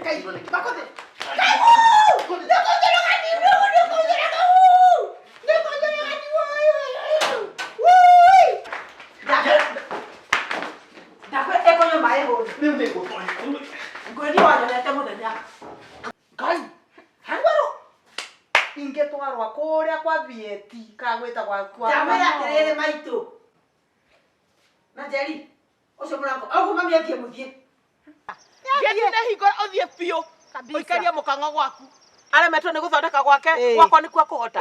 kai. Bakote. Ingetwarwa kuria kwa vieti kagwita kwa Jamera terere maitu. Na Jerry, ucio murango, augo mami athie muthie. Geti na hingo uthie biu. Oikaria mukango gwaku. Aremetwo ni guthondeka gwake, gwakwa ni kwa kuhota.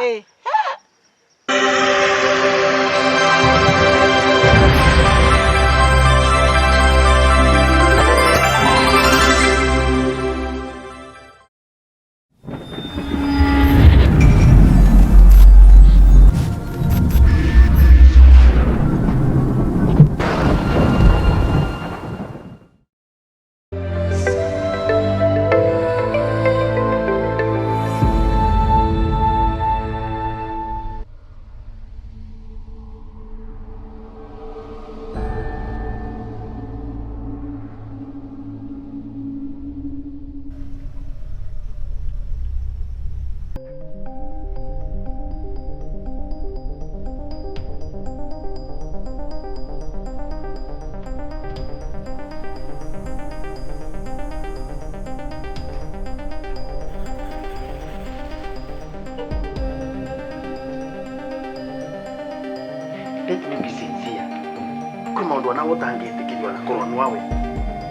Maundu na utangĩtĩkĩrio na kũronwa we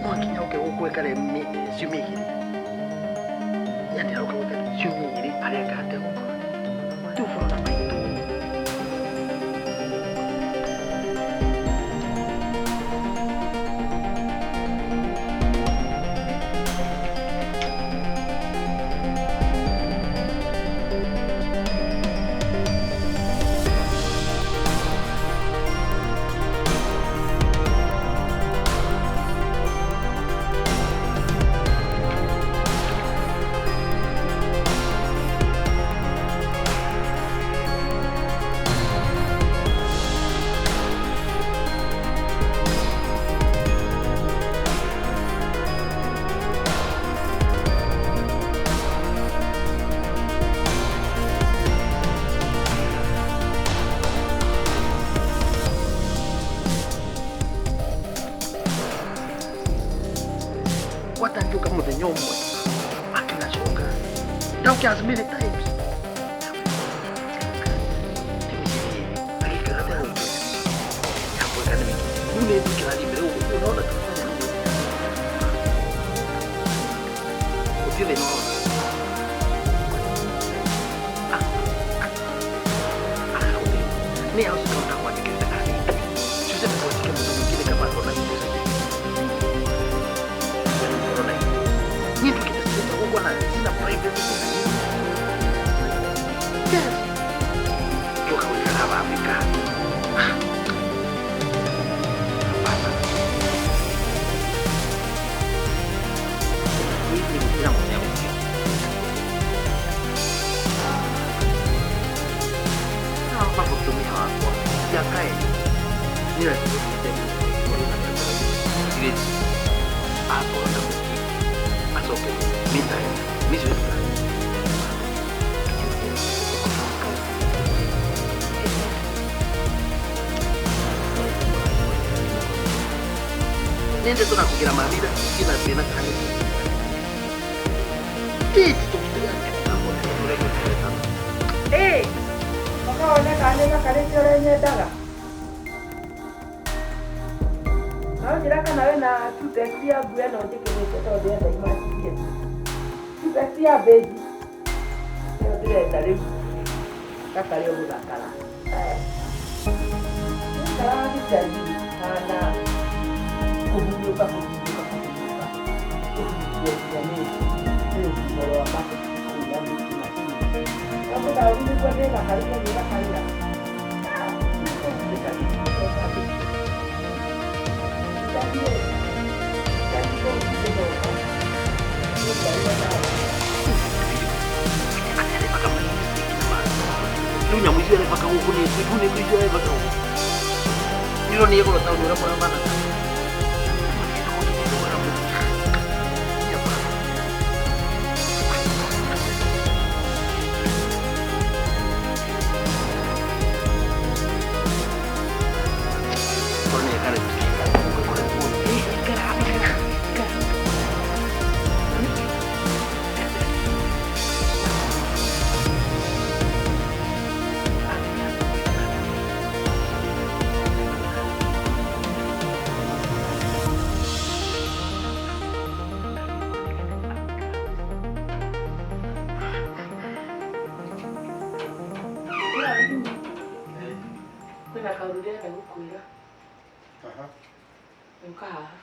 mwakinya ũke gũkwekare ciumia igĩrĩ yatĩra ũke ciumia igĩrĩ arengate gũkora rĩu bũrũna maitũ watanjuka muthenya umwe akinacoka ndoke as many times ni harus kau dapat kita kali susah buat kita mungkin kapan pun lagi itu kita sudah tahu na sina privacy yes juga udah lama Afrika apa ini bilang punya mungkin apa butuhnya aku ya kayak ini lah sebut kita ini aku ada okay, minta ya, misu itu. Ini dia tuh nak kira mati dah, kita pernah kali. Itu dia kamu boleh cerita. Kau nak kali cerita dah. Kalau tidak kan ada na tu dia buat nanti kita itu dia dah imasi. Tukasia beji. Ndio ile tarifu. Kaka leo mzakala. Kala kijani ana kubuka. Jamii. Ndio wa baba. Kama daudi kwa nini halipo bila kaida. Lu nyamwisi ale paka huko ni kuishi ale paka huko. Nilo ni yeko tawo ndio mwana bana. kaũndũ ndĩrenda gũkwĩra. Ũka haha.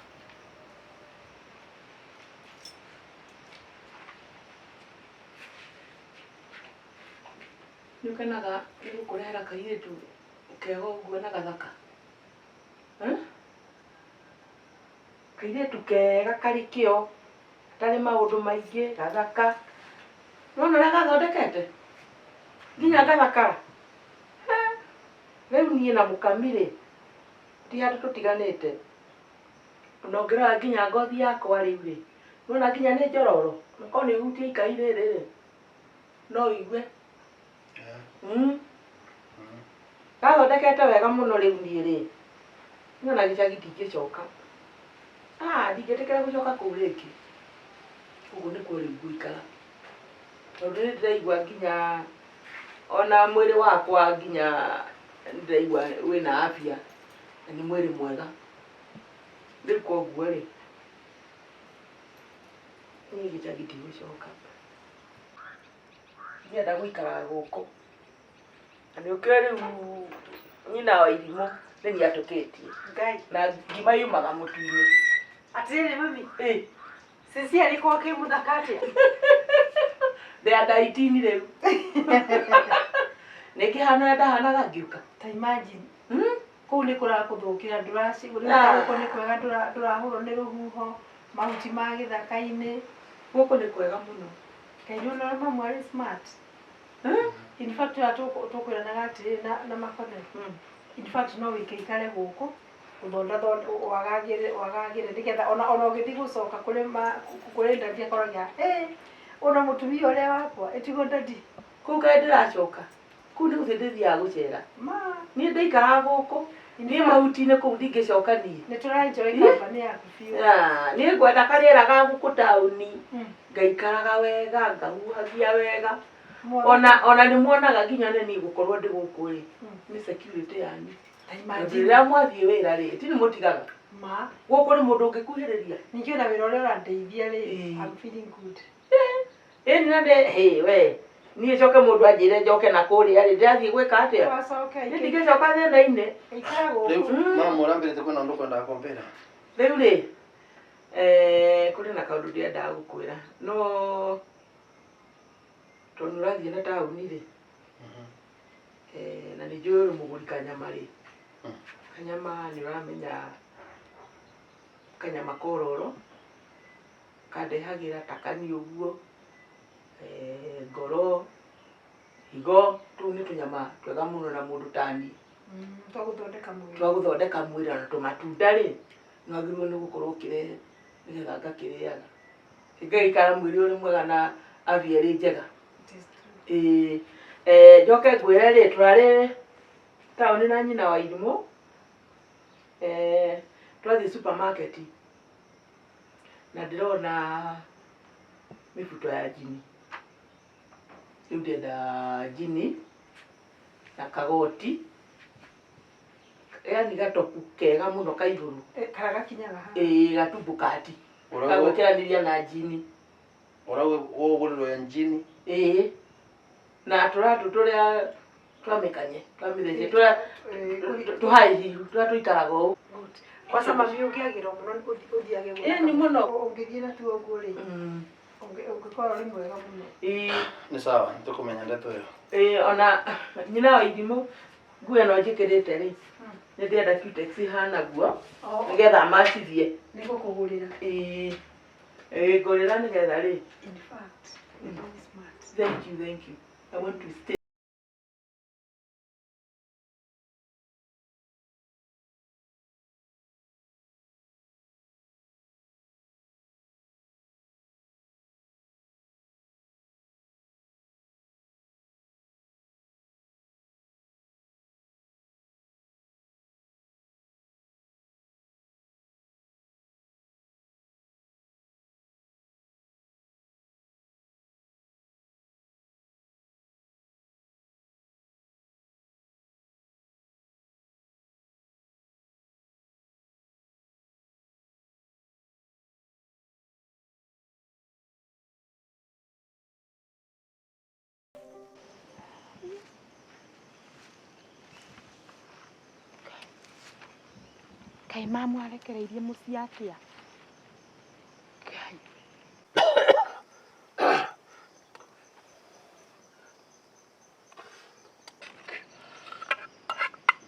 Nĩũkenaga nĩgũkũrehera kairĩtu kega ũguo na gathaka? Kairĩtu kega karĩ kĩo, gatarĩ maũndũ maingĩ, gathaka. Nĩwona ũrĩa gathondekete? Nginya gathakara. Rĩu niĩ na mũkami-rĩ, ti handũ tũtiganĩte. Na ũngĩrora nginya ngothi yakwa rĩu-rĩ, nĩwona nginya nĩ njororo. Nakorwo nĩũhutie ikai rĩrĩ-rĩ, no ũigue. Gathondekete wega mũno rĩu niĩ-rĩ. Nĩwona gĩcagi ndingĩcoka. Ndingĩtĩkĩra gũcoka kũu rĩngĩ. Ũguo nĩkuo rĩu ngũikara. Tondũ nĩndĩraigua nginya ona mwĩrĩ wakwa nginya nĩndĩraigua wĩna afya na nĩ mwĩrĩ mwega. Rĩu koguo-rĩ, niĩ gĩcagi ndigũcoka. Ndĩrenda gũikara gũkũ. Na nĩũkĩoĩ rĩu nyina wa irimũ nĩniĩ atũkĩtie. Ngai. Na ngima yumaga mũtu-inĩ. Atĩrĩrĩ mami. Sincerely kwa kĩmũthaka atĩa? Ndĩa ndaitini rĩu. Nĩkĩhana ndahanaga ngiuka. Ta imagine. Kũu nĩ kũrakũthũkĩra ndũracigũrĩra gũkũ nĩ kwega ndũrahũrwo nĩ rũhuho, mahuti ma gĩthaka-inĩ. Gũkũ nĩ kwega mũno. Kaĩ nĩwona ũrĩa mamu arĩ smart? In fact tũkwĩranaga atĩrĩrĩ na Makonde. In fact no wĩikare gũkũ wagagĩre nĩgetha ona ũgĩthiĩ gũcoka kũrĩ ndandi akoragia ona mũtumia ũrĩa wakwa ĩtigwo ndandi. Kũu kaĩ ndĩracoka? Kũu nĩ gũthiĩ ndĩthiaga gũcera. Niĩ ndaikaraga gũkũ. Niĩ mahuti-inĩ kũu ndingĩcoka niĩ. Nĩtũra-enjoy company yaku biũ. Niĩ ngwenda karĩera ga gũkũ taũni. Ngaikaraga wega, ngahuhagia wega. Ona nĩmuonaga nginya nĩ gũkorwo ndĩ gũkũ-rĩ, nĩ security yanyu. Rĩrĩa mwathiĩ wĩra-rĩ, ti nĩmũtigaga. Gũkũ nĩ mũndũ ũngĩkuhĩrĩria. Ningĩ ona wĩra ũrĩa ũrandeithia-rĩ, I'm feeling good. Ĩni na we, niĩ njoke mũndũ anjĩre njoke na kũrĩa-rĩ, ndĩrathiĩ gwĩka atĩa? Niĩ ndingĩcoka thĩna-inĩ. Rĩu mama ũrambĩrĩte kwĩna ũndũ ũkwendaga kũmbĩra. Rĩu-rĩ, kũrĩ na kaũndũ ndĩrendaga gũkwĩra. No tondũ nĩũrathiĩ na taũni-rĩ, na nĩnjũĩ ũrĩ mũgũri kanyama-rĩ. Kanyama nĩũramenya kanyama kororo, kandehagĩra takani ũguo, ngoro, higo, tũu nĩ tũnyama twega mũno na mũndũ ta niĩ. Twa gũthondeka mwĩrĩ na tũmatunda-rĩ, nĩwagĩrĩirwo nĩ gũkorwo ũkĩrehe nĩgetha ngakĩrĩaga. Ngaikara mwĩrĩ ũrĩ mwega na afya ĩrĩ njega. Njoke ngwĩre-rĩ, tũrarĩ taũni na nyina wa irimũ, twathiĩ supermarket na ndĩrona mĩbuto ya njini. Rĩu ndĩrenda njini na kagoti, yani gatopu kega mũno ka igũrũ. Karĩa gakinyaga haha. Gatumbũkati. Gagwĩkĩranĩria na njini. Ũragũrĩrwo njini? Na tũratũ tũrĩa twamĩkanye, twamĩthece, tũhaĩ hiũ, tũrĩa tũikaraga ũũ. Kwanza mami ũngĩagĩrwo mũno ũthiage gũthaka. Nĩ mũno. Ũngĩthiĩ na tuo ũguo-rĩ, ũngĩkorwo nĩ mwega mũno. Nĩ sawa, nĩtũkũmenya ndeto ĩyo. Ona nyina wa irimũ, nguo ĩno njĩkĩrĩte-rĩ, nĩndĩrenda cutex ihana guo, nĩgetha amacithie. Nĩgũkũgũrĩra. Ngũrĩra nĩgetha-rĩ. In fact, you're very smart. Thank you. I want to stay. Kai mamu arekereirie muciĩ atia. Kai.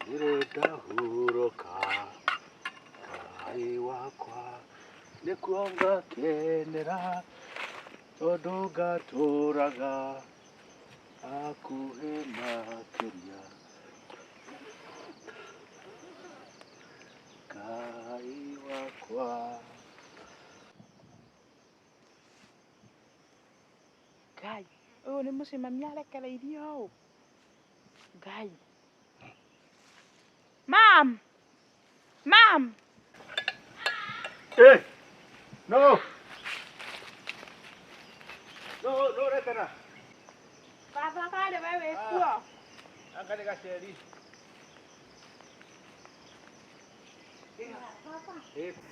Ndirenda hurũka Ngai wakwa nĩkuo ngakenera tondũ ngatũũraga hakuhĩ makĩria Ngai wakwa. Ngai, ũyũ nĩ mũciĩ mami arekereirie ũũ. Ngai. Mam! Mam! Hey! No! No, rekana. Baba kale wewe kuo. Anga nĩ gaceri.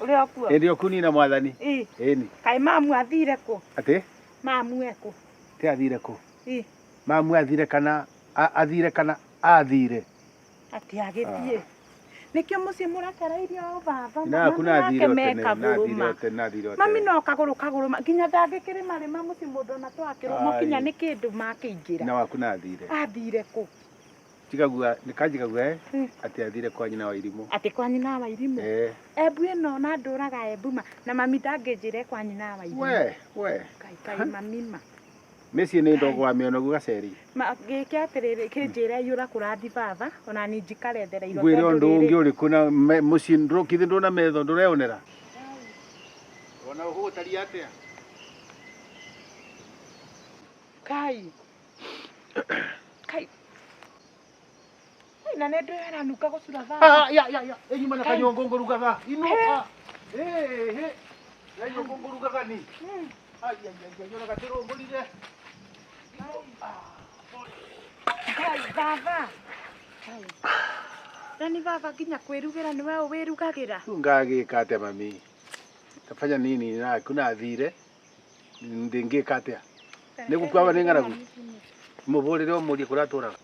Uri okuo. Ĩndĩ ũkunina mwathani. Ĩni. Kai mamu athire kũ? Atĩ? Mamu ekũ? Te athire kũ? Ĩ. Mamu athire kana athire. Ati agĩthiĩ. Nĩkĩo mũciĩ mũrekereirie o baba. Na kuna athire tene. Mami no kagũrũ nginya ndangĩkĩrĩma rĩma mũciĩ mũndũ ona twakĩrũma kinya nĩ kĩndũ makĩingĩra. Na waku na athire. Athire kũ? Tigagua nĩkanjigagua atĩ athire kwa nyina wa Irimũ. Atĩ kwa nyina wa Irimũ? Embu ĩno na ndũraga Embu na mami ndangĩnjĩra kwa nyina wa Irimũ. We. Kai mami ma. Mĩciĩ nĩ ndogo wa mĩonogu gaceri. Gĩkĩ atĩrĩrĩ kĩnjĩra yũra kũrathi baba ona ni njikarethere iro. Ngwĩre ũndũ ũngĩ ũrĩkũ na mũciĩ ndũrũkithĩ ndũna metho ndũreonera. Ona ũhũtaria atĩa? Kai. Na nĩ ndũ yaranuka gũcura baba. Ya. Enyuma na kanyongo ngorugaga. Inuka. Ya nyongo ngorugaga ni. Yona gatero ngorire. Kai baba. Nani baba nginya kwĩrugĩra nĩ wewe wĩrugagĩra. Ngagĩka atĩa mami? Tafanya nini na kuna athire? Ndingĩka atĩa? Nĩgũkua nĩ ng'aragu. Mũbũrĩre ũmũrie kũrĩa atũraga.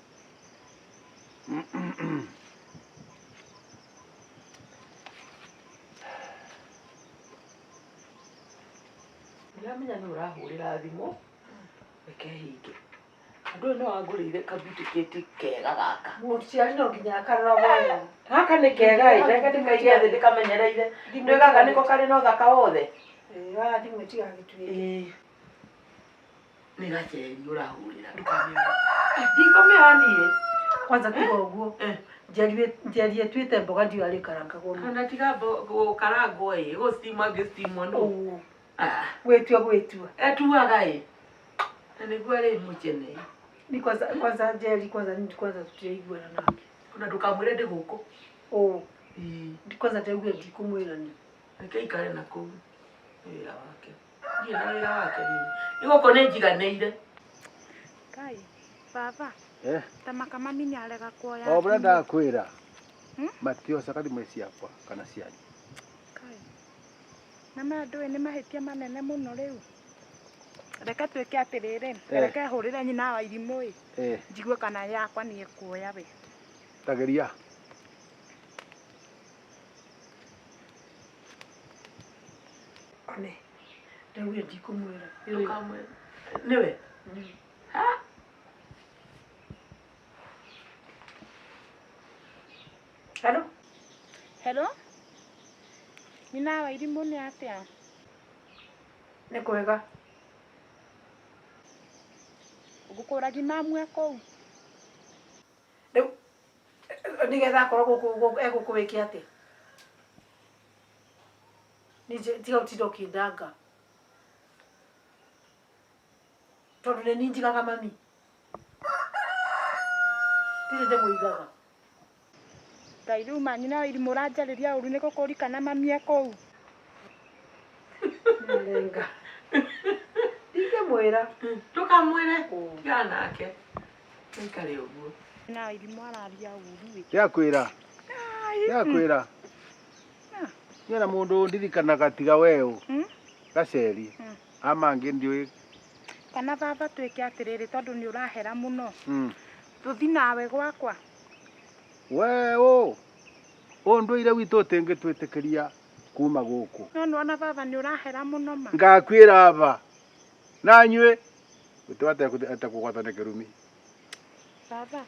Ndiramenya nĩ ũrahũrĩra thimũ reke hinge. Andũ no agũrĩire kabuti kĩti kega gaka. Mũciari no nginya akarora wega. Gaka nĩ kega reke ndĩkaige thĩ ndĩkamenyereire. Ndĩ gaka nĩko karĩ na ũthaka wothe. Waya thimũ tigagĩtuĩke. Nĩ gaceri ũrahũrĩra ndũkamĩona. Ndikomĩoya niĩ. Kwanza tiga ũguo. Njeri ĩtuĩte mboga ndiarĩ karangagwo. Kana tiga gũkarangwo gũstimwo angĩstimwo no. Gwĩtua. Etuaga na nĩguo arĩ mũkene. Ni kwanza Njeri kwanza tutiaiguana nake. Ona ndũkamwĩre ndĩ gũkũ. Kwanza ndauga ndikũmwĩra ni. Reke ikare na kũu. Wĩra wake. Ndiĩ na wĩra wake nĩ gũkũ nĩ njiganĩire. Kai, baba. Tamaka mami nĩ arega kuoya. O bũrĩa ndakwĩra. Matioca kathimũ ciakwa kana cianyu. Kai. Na mandũ nĩ mahĩtia manene mũno rĩu. Reke twĩke atĩrĩrĩ. Reke hũrĩre nyina wa Irimũ njigue kana yakwa nĩ ekuoya we. Tageria. One. Ndauga ndikumwĩra. Ndũkamwĩra. Nĩwe? Hello? Nyina wa Irimũ nĩ atĩa? Nĩ kwega. Ngũkũragi mamu ekũu. Rĩu nĩgetha akorwo egũkũwĩkia atĩ. Tiga ũtinda ũkĩndanga. Tondũ nĩ niĩ njigaga mami. Ndirĩ ndĩmũigaga. Ngai rĩu ma nyina wa Irimũ ũranjarĩria ũru nĩ gũkũrikana mami ekũu. Nenga. Ndingĩmwĩra. Ndũkamwĩre. Tiga nake. Aikare ũguo. Nyina wa Irimũ araria ũru. Yakwĩra. Nyona mũndũ ndirikanaga tiga weũ. Gaceri. Amangĩ ndiũĩ. Kana baba twĩke atĩrĩrĩ tondũ nĩ ũrahera mũno. Tũthi nawe gwakwa. Weũ. ũndũire witũ ũtĩngĩtwĩtĩkĩria kuma gũkũ. No nĩwona baba nĩ ũrahera mũno ma. Ngakwĩra aba na nyuĩ gũtiwate kũgwatana kĩrumi. Baba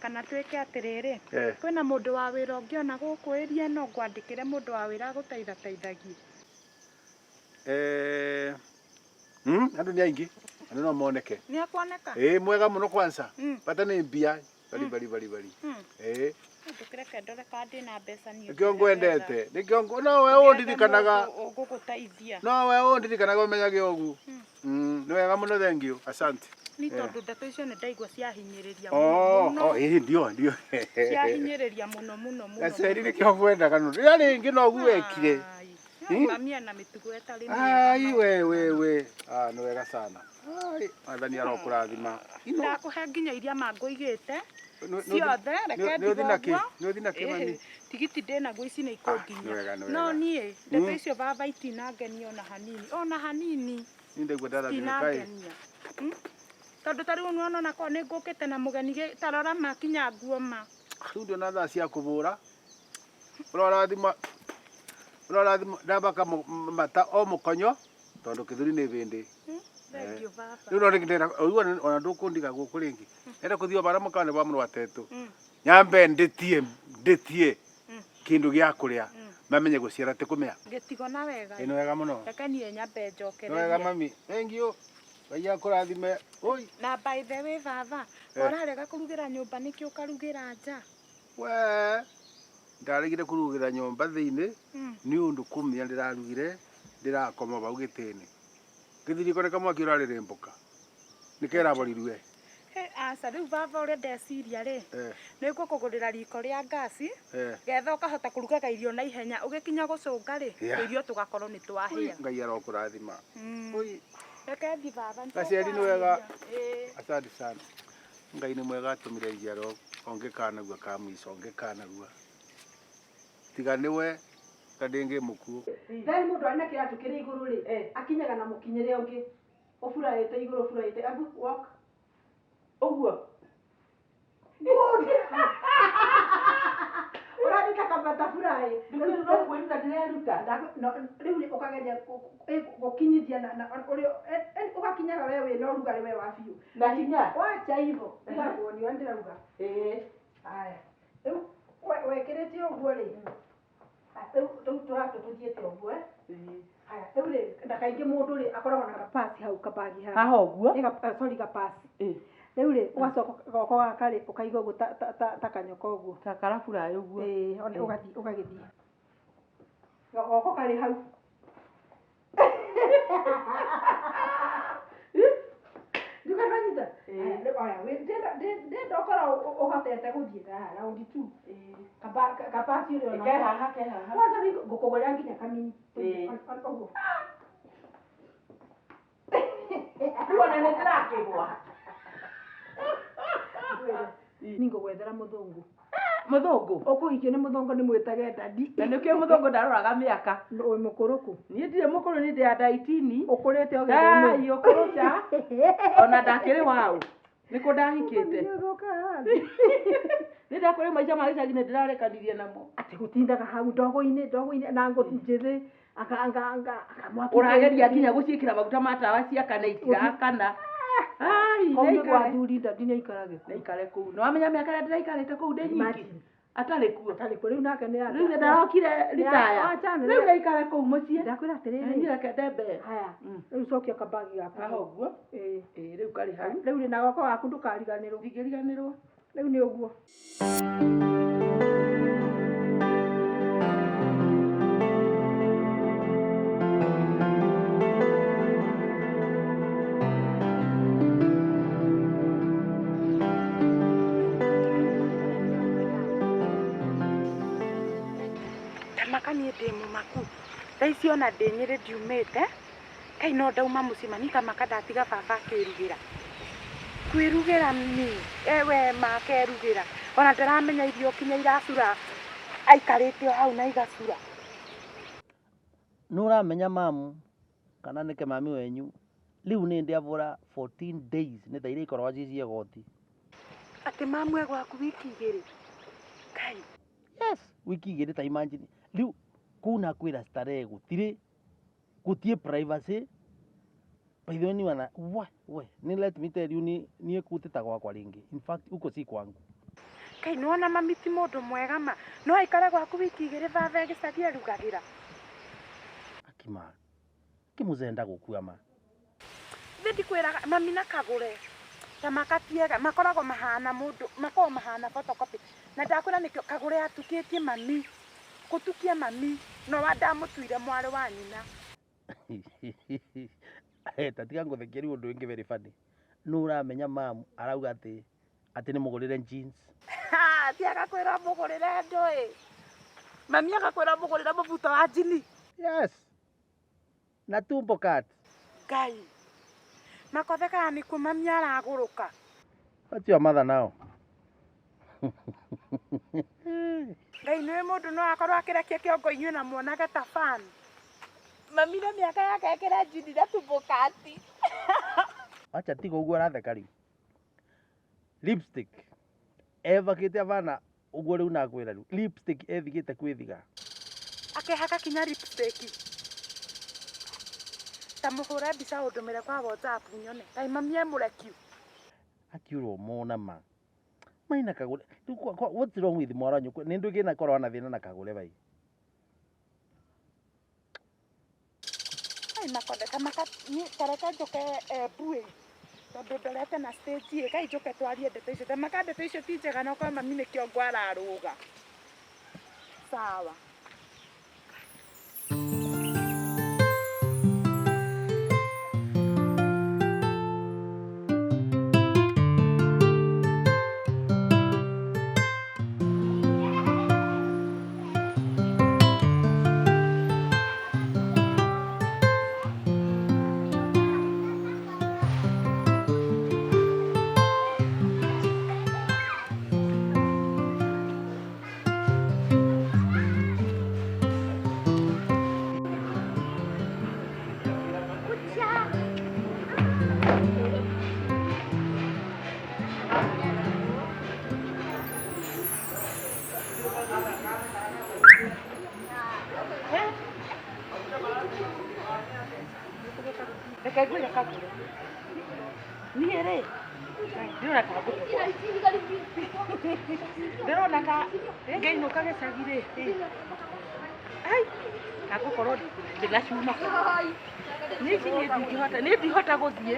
kana twĩke atĩrĩrĩ, kwĩna mũndũ wa wĩra ũngĩona gũkũ ĩria no ngwandĩkĩre mũndũ wa wĩra agũteithateithagie. Andũ nĩ aingĩ, andũ no moneke. Nĩ akwoneka? Mwega mũno kwanza. Bata nĩ mbia bari. Ndũkĩreke ndore kana ndĩna mbeca niĩ. Nĩkĩo ngwendete. Nĩkĩo no we ũndirikanaga. Ngũgũteithia. No we ũndirikanaga ũmenyage ũguo. Nĩ wega mũno, thank you. Asante. Nĩ tondũ ndeto icio nĩ ndaigua ciahinyĩrĩria mũno. Ndio. Ciahinyĩrĩria mũno. Gaceri nĩkĩo ngwendaga no. Rĩrĩa rĩngĩ no guo wekire. Mamia na mĩtugo ĩtarĩ mĩega. We. Nĩ wega sana. Athani arokũrathima. Ndakũhe nginya iria mangũigĩte. Ciothe reke ndigwo. Nĩ ũthi na kĩmami. Tigiti ndĩnaguo ici nĩ ikũnginya. No niĩ ndeto icio baba itinangenia ona hanini. Niĩ ndaigua ndarathimĩka. Tondũ tarĩu nĩwona nako nĩ ngũkĩte na mũgeni tarora makinya nguo ma. Rĩu ndiona thaa cia kũbũra. Ũrorathima ndambaka mata o mũkonyo tondũ kĩthũri nĩ bĩndĩ. Rĩu no rĩngĩ ona ndũkũndiga gũkũ rĩngĩ. Enda kũthiĩ bara mũkane ba mũrũ wa tetũ. Nyambe ndĩtie kĩndũ gĩa kũrĩa. Mamenye gũciara tĩ kũmĩa. Gĩtigo na wega. Nĩ wega mũno. Reke niĩ nyambe njokererie. Nĩ wega mami. Thank you. Ngai akũrathime. Na by the way baba, ũrarega kũrugĩra nyũmba nĩkĩ ũkarugĩra nja? We ndaregire kũrugĩra nyũmba thĩinĩ nĩ ũndũ kũmĩa ndĩrarugire ndĩrakoma bau gĩtĩ-inĩ. Gĩthiriko nĩ kamwaki ũrarĩrĩmbũka. Nĩkĩo ĩraborirwe. Aca rĩu baba ũrĩa ndeciria rĩ, nĩ ngũkũgũrĩra riko rĩa ngasi, getha ũkahota kũrugaga irio na ihenya, ũgĩkinya gũcũnga rĩ, irio tũgakorwo nĩ twahĩa. Ngai arokũrathima. Reke thiĩ baba. Gaceri nĩ wega. Asante sana. Ngai nĩ mwega atũmire njiaro ongĩkanagua ka mũico ongĩkanagua. Tiga nĩwe kadenge mũkuo. Ndari mũndũ arĩ na kĩratũ kĩrĩ igũrũ rĩ, akinyaga na mũkinyĩre ũngĩ. Ũburaĩte igũrũ ũburaĩte. Abu walk. Ũguo. Ũrarika kabata buraĩ. Rĩu no kwĩruta ndĩreruta. Rĩu ũkageria gũkinyithia na ũgakinyaga we wĩ no rugarĩ we wa biũ. Na hinya. Wacha hivyo. Ndagwo ni ndĩrauga. Haya. Rĩu wekĩrĩte ũguo rĩ. Rĩu tũthiĩte ũguo. Haya, rĩu rĩ ndakaingĩ mũndũ rĩ akoragwo na gapasi hau kabagi haha. Haha ũguo? Sorry gapasi. Rĩu rĩ ũgacoka goko gaka rĩ ũkaiga ũguo ta kanyoka ũguo. Ta karaburaĩ ũguo. Ũgagĩthiĩ. Goko karĩ hau. Ndũkananyita. Oya, ndenda ũkorwo ũhotete gũthiĩ raundi 2. Kapasi ũrĩa ona. Kehaha. Kwanza ngũkũgũrĩra nginya kamini. Ũguo. Kuona nĩ ndĩrakĩgwa. Ningũgwethera mũthũngũ. Mũthũngũ? Ũkũhikio nĩ mũthũngũ nĩ mwĩtage dadi. Na nĩkĩo mũthũngũ ndaroraga mĩaka. Wĩ mũkũrũku? Niĩ ndirĩ mũkũrũ, nĩ ndĩ ya 18. Ũkũrĩte ũgethemũ. Ũkũrũca. Ona ndakĩrĩ wau. Nĩkũ ndahikĩte. Nĩ ndakũrĩ maica ma gĩcagi nĩ ndĩrarekanirie namo. Atĩ gũtindaga hau ndogo-inĩ na ngũ njĩthĩ ũrageria nginya gũciĩkĩra maguta ma tawa cia kana itirakana. Ndaikare kũu. Nĩ wamenya mĩaka ĩrĩa ndĩraikarĩte kũu ndĩ nyiki? Atarĩ kuo. Rĩu nake nĩ rĩu ndarokire ritaya. Rĩu ndaikare kũu mũciĩ. Ndakwĩra atĩrĩrĩ. Niĩ reke ndembe. Haya. Rĩu cokia kabagi gaku. Haha ũguo? Rĩu karĩ hau. Rĩu rĩ na goko gaku ndũkariganĩrwo. Ndingĩriganĩrwo. Rĩu nĩ ũguo. Makanie ndĩ mũmaku. Thaa ici ona ndĩ Nyĩrĩ ndiumĩte. Kai no ndauma mũciĩ manika makandatiga baba akĩrugĩra. Kwĩrugĩra ni. Ewe makerugĩra. Ona ndaramenya irio kinya iracura. Aikarĩte o hau na igacura. Nũramenya mamu kana nĩke mami wenyu. Rĩu nĩ ndĩabũra 14 days nĩ thaire ikorwo cicie goti. Atĩ mamu egwaku wiki igĩrĩ. Kai. Yes, wiki igiri ta imagine. Riu kuna kwira starehe gutie privacy. By the way ni wana ni let me tell you ni kutita gwakwa ringi. In fact uko si kwangu. Kai nuona mami ti mundu mwega ma. No aikare gwaku wiki igiri baba gicagia rugagira. Akima. Kimuzenda gukua ma. Ndi kwira mami na kagure. Ta makatiega makoragwo mahana mundu makoragwo mahana photocopy. Na ndakwira ni kagure atukitie mami. Kutukia mami no wadamutuire mwari wa nyina. Tatiga nguthekia riu undu wingi very funny. Nu uramenya mam arauga ati ni mugurire jeans. Ti agakwira mugurire ndui. Mami agakwira mugurire mubuto wa jini. Yes. Na tumbo cat. Ngai. Makotheka ni ku mami araguruka. What's your mother now? Ngai nĩ mũndũ no akorwo akĩrekia kĩongo inyuĩ na muonage ta fan. Mami na mĩaka yake ekĩra jini na tumbo kati. Acha tiga ũguo aratheka rĩu. Lipstick. Eva kĩte avana ũguo rĩu nakwĩra rĩu. Lipstick ethigĩte kwĩthiga. Akĩhaka kinya lipstick. Ta mũhũre mbica ũndũmĩre kwa WhatsApp nyone. Ngai mami emũrekiu. Akiurwo mona ma. Maina kagure. What's wrong with Moranyo? Nindu gina korwa na thina na kagure bai. Ai makotheka ni tareka njoke bue. Tondu ndorete na stage kai njoke twarie ndeto icio. Tamaka ndeto icio ti njega no kwa mami nĩ kĩongo araruga. Sawa. Ndekagwira kagure. Niĩ rĩ. Ndĩrona ka gũtũkwa. Ndĩrona ka ngĩinũka gĩcagi rĩ. Ai. Kagũkorwo ndĩgacuma. Nĩ ndihota gũthiĩ.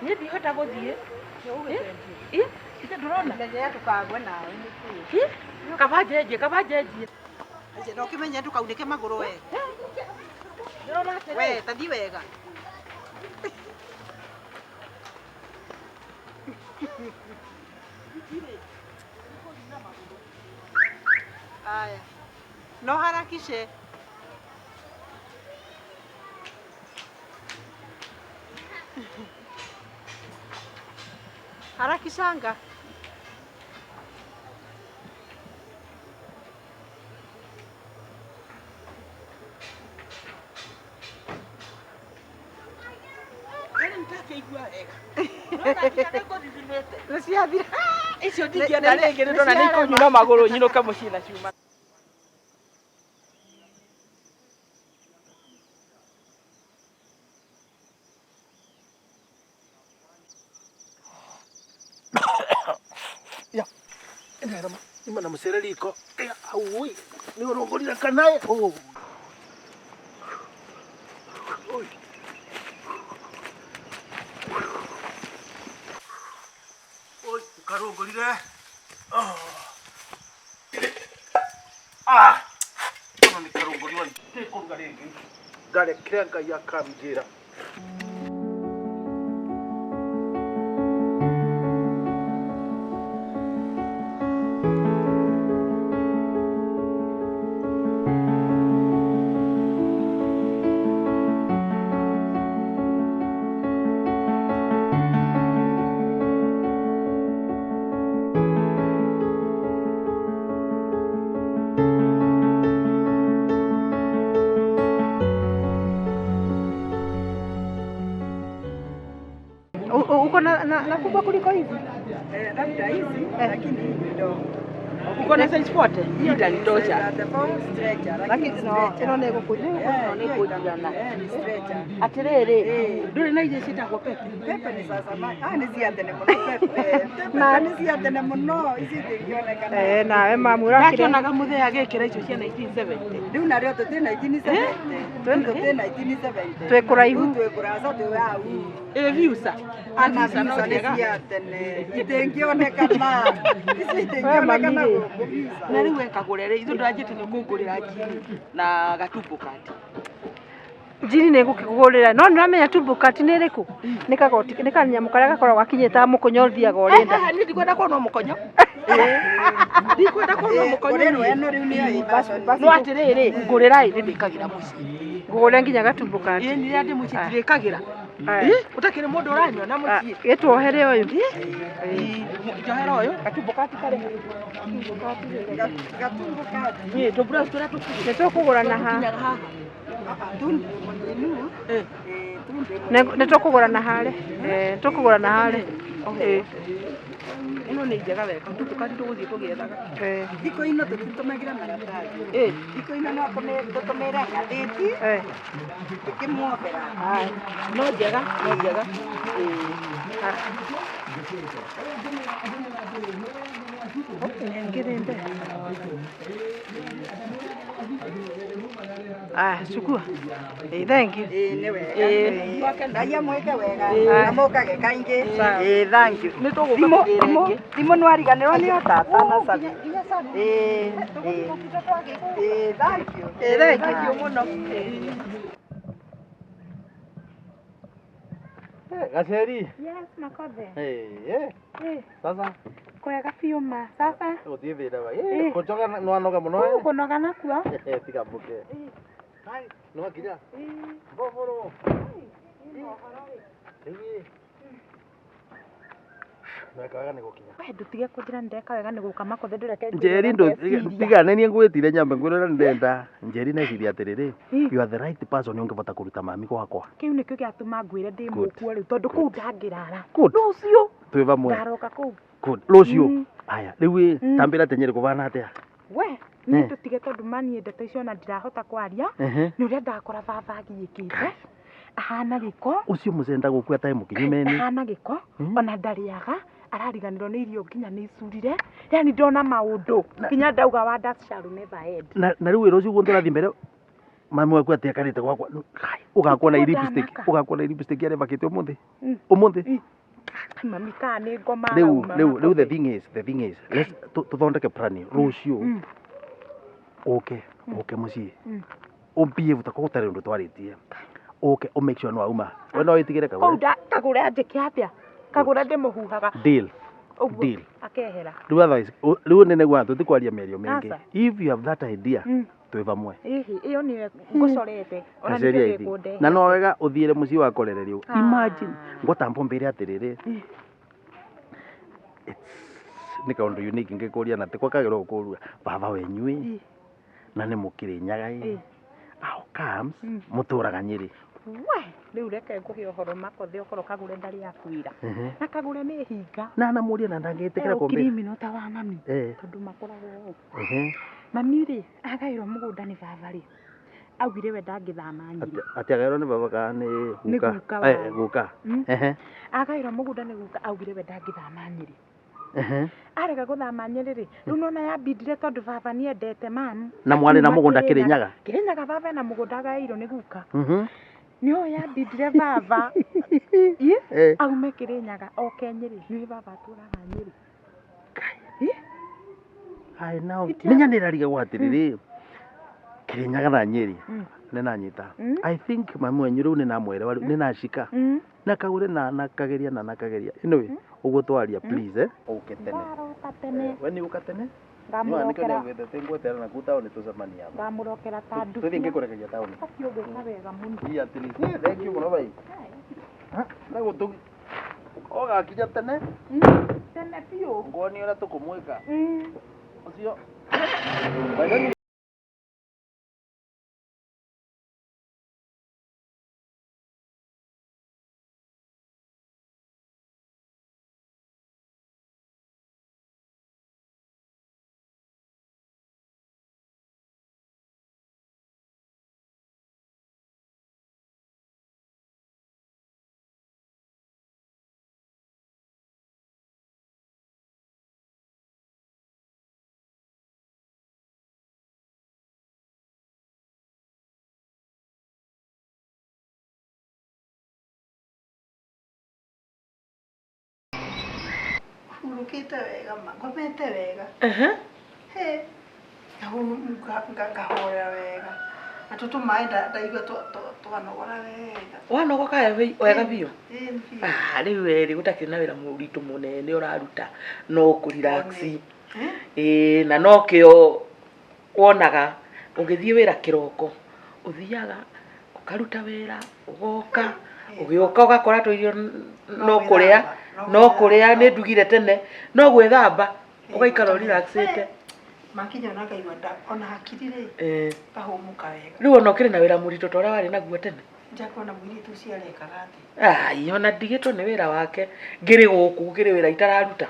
Nĩ ndihota gũthiĩ. Ita ndũrona. Ndenya tukagwe nawe. Kabanjenjie. Aje no kimenye tukaunike maguru we. Ndĩrona atĩ We tathi wega. Aya. No harakishe. Harakishanga. Nĩciathira. Icio ndingĩenda rĩngĩ nĩ ndona nĩ ikũnyuna magũrũ nyinũke mũciĩ na ciuma. Ya. Imana musereriko. Auwi. Ni urongorira kanaye. Oh. Oi. Oi, karongorire. Ono ni karongoriwa. Tekonga rengi. Gare krenga ya kamjira. Uko na kubwa kuliko hizi? Labda hizi lakini ndio. Uko na size 40? Hii itanitosha. Lakini ino nego kujana. Atiriri. Nduri na ije citagwo pepe. Pepe ni sasa ni cia tene muno pepe. Na ni cia tene muno ici tingionekana. Nawe mamura kire. Nakionaga muthea agikira icio cia 1970. Riu nario tuti 1970. Tuti 1970. Twekuraihu. Twekuraca twi au. Viusa. Ana visa ni cia tene. Itingionekana. Ici itingionekana. Na riu ekagurere ithu ndanjite ni kungurira njini na gatumbo kati. Njini nä gå kä gå rä ra no nä ramenya tumbukati nä rä kå nä kagoti nä kanyamå karä a gakoragwo gakinyä ta må konyo thiaga å rä nda nä ndikwenda kuona må konyo ndikwenda kuona må konyo no atä rä rä ngå rä ra nä ndä kagä ra må ciä ngå rä nginya gatumbukati nä rä a ndä må ciä ndirä kagä ra å takä rä må ndå å ranyua na må ciä gä twohere å yå njohera å yå gatumbukati karä tå mbura tå rä a tå nä tå kå gå rana haha nä tå kå gå rana harä tå kå gå rana harä ino nä njega wega tumbukati tå gå thiä tå gäethaga thikå ino tũtitũmagĩra maratathi thikå ino no tũtũmĩre ngathĩti tũkĩmuombera no njega no njega cukua thank you nĩ wega ngai amwĩke wega na mũkage kaingĩ thank you thimũ nĩwariganĩrwo nĩ o tata na cabi thank you mũno Gaceri. yes makothe Sasa kwega biũ ma sasa gũtirĩ thĩna wa kũnjoga nĩwanoga mũno kũnoga nakuo tiga mbũke nĩwakinya mbũbũrũ Ndeka wega nĩ gũkinya ndutige kũnjĩra ndeka wega nĩ gũka makothe ndũreke Njeri tiganenie ngwĩtire nyambe ngwĩrĩra ndenda Njeri neciria atĩrĩrĩ you are the right person ũngĩbota kũruta mami gwakwa kĩu nĩkĩo gĩatũma ngwĩre ndĩ mũkuo rĩu tondũ kũu ndangĩrara Good. rũciũ twĩ bamwe ngaroka kũu rũciũ aya rĩu tambĩra tenyeri kũbana atĩa we niĩ tũtige tondũ manie ndeto icio na ndirahota kwaria nĩ ũrĩa ndakora baba agiyĩkĩte ahana gĩko ũcio mũcenda gũkua taĩ mũkinyumeni ahana gĩko ona ndarĩaga arariganĩrwo nĩ irio nginya nĩ icurire yani ndona maũndũ nginya ndauga wa that shall never end na rĩu rũciũ guo tũrathiĩ mbere mami waku atĩakarĩte gwakwa ũgakuona i lipstick arĩa bakĩte ũmũthĩ mami kana nĩ ngoma rĩu the thing is let's tũthondeke plan rũciũ ũke mũciĩ ũmbie butako gũtarĩ ũndũ twarĩtie ũke make sure no auma we no wĩtigĩre kagũre anjĩke atĩa kagũre ndĩmũhuhaga deal akehera rĩu nene gwa tũtikwaria mĩario mĩingĩ if you have that idea twĩ bamwe ĩyo nĩyo ngũcorete ona nĩ gĩkũndehe na no wega ũthiĩre mũciĩ wa korere rĩu imagine ngũtambo mbere atĩrĩrĩ nĩ kaũndũ unique ngĩkũria na tĩkwa kagĩrwo kũrua baba wenyuĩ na nĩ mũkĩrĩnyaga how comes mũtũraga Nyĩrĩ we rĩu reke ngũhe ũhoro makothe ũkorwo kagũre ndarĩ akwĩra na kagũre nĩ hinga na mũria na ndangĩtĩkĩra kũmbĩ criminal ta wa mami tondũ makoragwo mami rĩ agaĩrwo mũgũnda nĩ baba rĩ augire we ndangĩthama Nyĩrĩ atĩ agaĩrwo nĩ baba kana nĩ guka agaĩrwo mũgũnda nĩ guka augire we ndangĩthama Nyĩrĩ arega gũthama Nyĩrĩ rĩ rĩu nona yambindire tondũ baba nĩendete mamu na mwarĩ na mũgũnda Kĩrĩnyaga baba na mũgũnda agaĩrwo nĩ guka nĩyo yambindire baba aume Kĩrĩnyaga oke Nyĩrĩ nĩ baba atũraga Nyĩrĩ menyanĩra rigagwo atĩrĩrĩ Kĩrĩnyaga na Nyĩrĩ nĩnanyita I think mami wenyu rĩu nĩnamwerewa rĩu nĩnacika nakagũre na nakageria ĩnũĩ ũguo twaria please ũke tene we nĩ ũka tene ngamũrokera ngweterana kuu taũni tũcemania ngamũrokera ta nduthi tũthiĩ ngĩkũrekeria taũni ũgĩka wega mũno at least thank you mũno bai na gũtũ ũgakinya tene biũ ngoni ũrĩa tũkũmwĩka ũcio Urukite wega ma. Ngomete wega. He. Ngahorera wega. Atutu maenda ndaigua twanogora wega. Wanogoka wega biũ? Rĩu rĩ gũtakĩrĩ na wĩra mũritũ mũnene ũraruta no kũrelax. Na no kĩo wonaga ũgĩthiĩ wĩra kĩroko ũthiaga ũkaruta wĩra ũgoka ũgĩũka ũgakora tũirio no kũrĩa nĩ ndugire tene no gwĩthamba ũgaikara relaxĩte. Makinya ona kaigua ona hakiri rĩ kahũmuka wega. Rĩu ona ũkĩrĩ na wĩra mũritũ ta ũrĩa warĩ naguo tene? Njakona mũirĩtu ũcio arekaga atĩ. Ona ndigĩtwo nĩ wĩra wake ngĩrĩ gũkũ ngĩrĩ wĩra itararuta.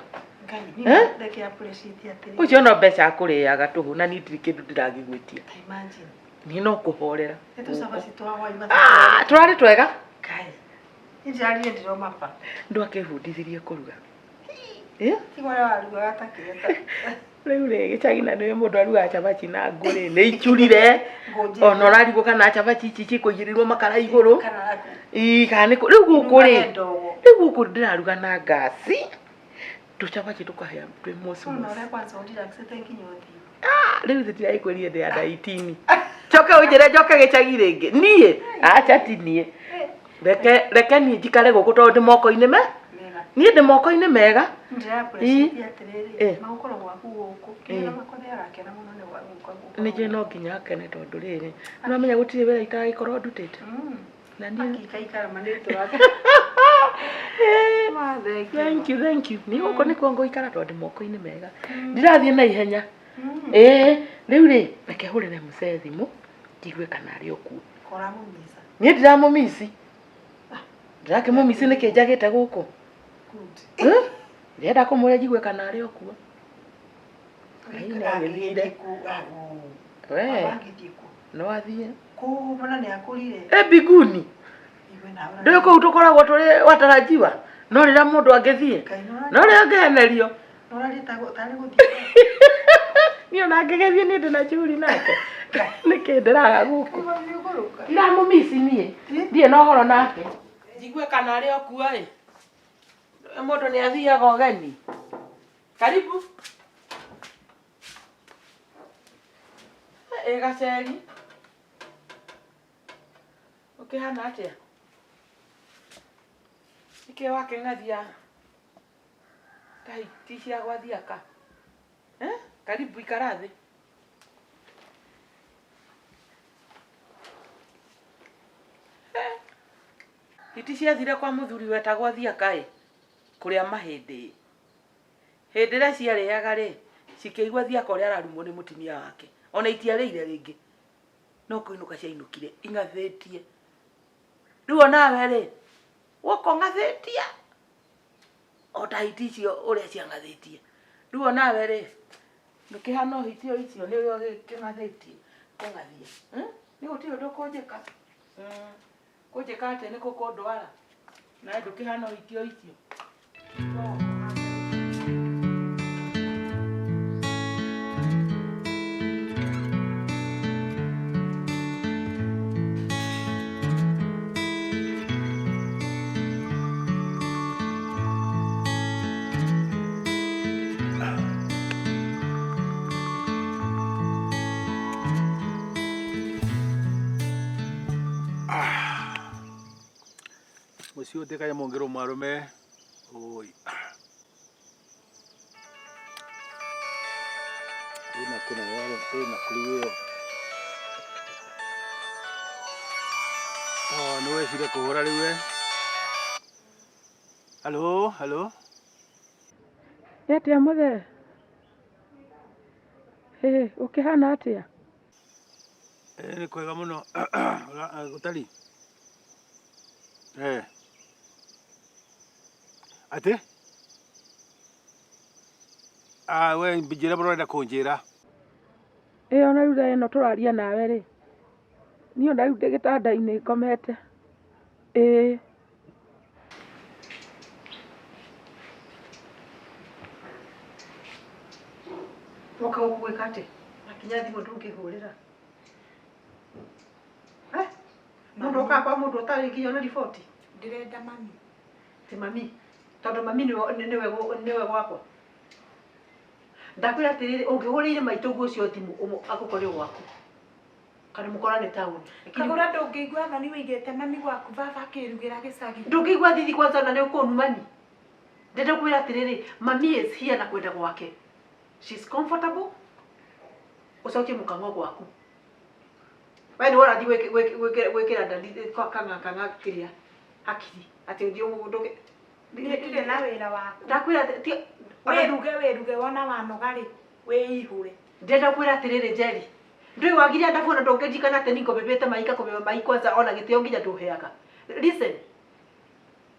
Ndeke appreciate atĩ. Ũcio no mbeca akũrĩaga tũhũ na niĩ ndirĩ kĩndũ ndĩragĩgwĩtia. Imagine. Niĩ no kũhorera. Tũcabaci twa hwaĩ tũrarĩ twega. Kai. Nĩnjarire ndiromapa. Ndũ akĩbundithirie kũruga. Tigwara waruga atakĩreta. Rĩu rĩ gĩcagi-inĩ nĩ mũndũ arugaga cabaci na ngũrĩ nĩ icurire. Ona ũrarigwo kana cabaci ici cikũigĩrĩrwo makara igũrũ. Kana rĩu gũkũ ndĩraruga na ngasi. Tũcabaci tũkahĩa twĩ mosi mosi. Rĩu tũtiraikwĩrire ndĩ ya 18. Njoke ũnjĩre njoke gĩcagi rĩngĩ. Niĩ acha ti niĩ. Reke niĩ njikare gũkũ tondũ ndĩ moko-inĩ me. Niĩ ndĩ moko-inĩ mega. Nĩnjũĩ no nginya akene tondũ rĩrĩ nĩwamenya gũtirĩ wĩra itagĩkorwo ndutĩte. Na niĩ thank you. Niĩ gũkũ nĩkuo ngũikara tondũ ndĩ moko-inĩ mega. Ndirathiĩ na ihenya. Rĩu rĩ reke hũrĩre mũcee thimũ njigue kana arĩ o kuo. Niĩ ndiramũmici. Ndirakĩmũmici nĩkĩ njagĩte gũkũ. Ndĩrenda kũmũria njigue kana arĩ o kuo. No athiĩ. Mbinguni. Ndũĩ kũu tũkoragwo tũrĩ watarajiwa. No rĩrĩa mũndũ angĩthiĩ. No rĩrĩa angĩenerio. Niĩ ona angĩgĩthiĩ nĩ ndĩ na curi nake. Nĩkĩ ndĩraga gũkũ. Ndiramũmici niĩ. Ndirĩ na ũhoro nake. Njigue kana arĩ o kuo ĩ. Mũndũ nĩ athiaga ũgeni. Karibu. Gaceri. Ũkĩhana atĩa? Nĩkĩ wakĩng'athia ti cia gwathiaka? Karibu ikara thĩ. Hiti ciathire kwa mũthuri wetagwo Thiaka ĩ kũrĩa mahĩndĩ. Hĩndĩ ĩrĩa ciarĩaga rĩ cikĩigua Thiaka ũrĩa ararumwo nĩ mũtumia wake. Ona itiarĩire rĩngĩ. No kũinũka ciainũkire ing'athĩtie. Rĩu onawe rĩ woka ng'athĩtia. O ta hiti icio ũrĩa ciang'athĩtie. Rĩu onawe rĩ ndũkĩhana ũhiti o icio nĩwe ũgĩkĩng'athĩtie kũng'athia. Nĩ gũtirĩ ũndũ kũnjĩka. Kũnjĩka atĩ nĩ kũkũndwara. Na ndũkĩhana ũhiti o icio. Mũciĩ ũtĩkanya mongerwo marume. Oi. Ina kuna yale ina kuliyo. No wecire kũhũra rĩu we. Halo. Atĩa mũthee? Ũkĩhana atĩa? Nĩ kwega mũno. Gũtari. Ate? We njĩra mũrenda kũnjĩra. Ona rĩu ĩno tũraria nawe rĩ. Niĩ ona rĩu ndĩ gĩtanda-inĩ ngomete. Woka gũkwĩka atĩ? Nakinya thimũ ndũngĩhũrĩra. Mũndũ ũka kwa mũndũ ũtarĩ nginya na riboti. Ndĩrenda mami. Ti mami. tondu mami niwe gwakwa ndakwira atiriri ungihurire maitugu ucio thimu agukore gwaku kana mukorane tauni Kagura ndungĩigua thoni wĩigĩte mami gwaku baba akĩrugira gĩcagi. ndungĩigua thithi kwanza na nĩũkũnumani ndenda kwĩra atiriri mami is here na kwenda gwake she's comfortable ucokie mũkang'o gwaku we nĩ wora thi gwĩkĩra ndandi kang'a kĩrĩa hakiri atĩ ũthiĩ mũndũ Ndirĩ na wĩra waku. ndakwĩra Wĩruge wona wanoga rĩ wĩihũre. ndenda kwĩra atiriri Njeri ndui wagire ndabu na ndũngĩnjikana atĩ niko bebete maika kũbeba mai kwanza ona gĩtĩo nginya ndũheaga listen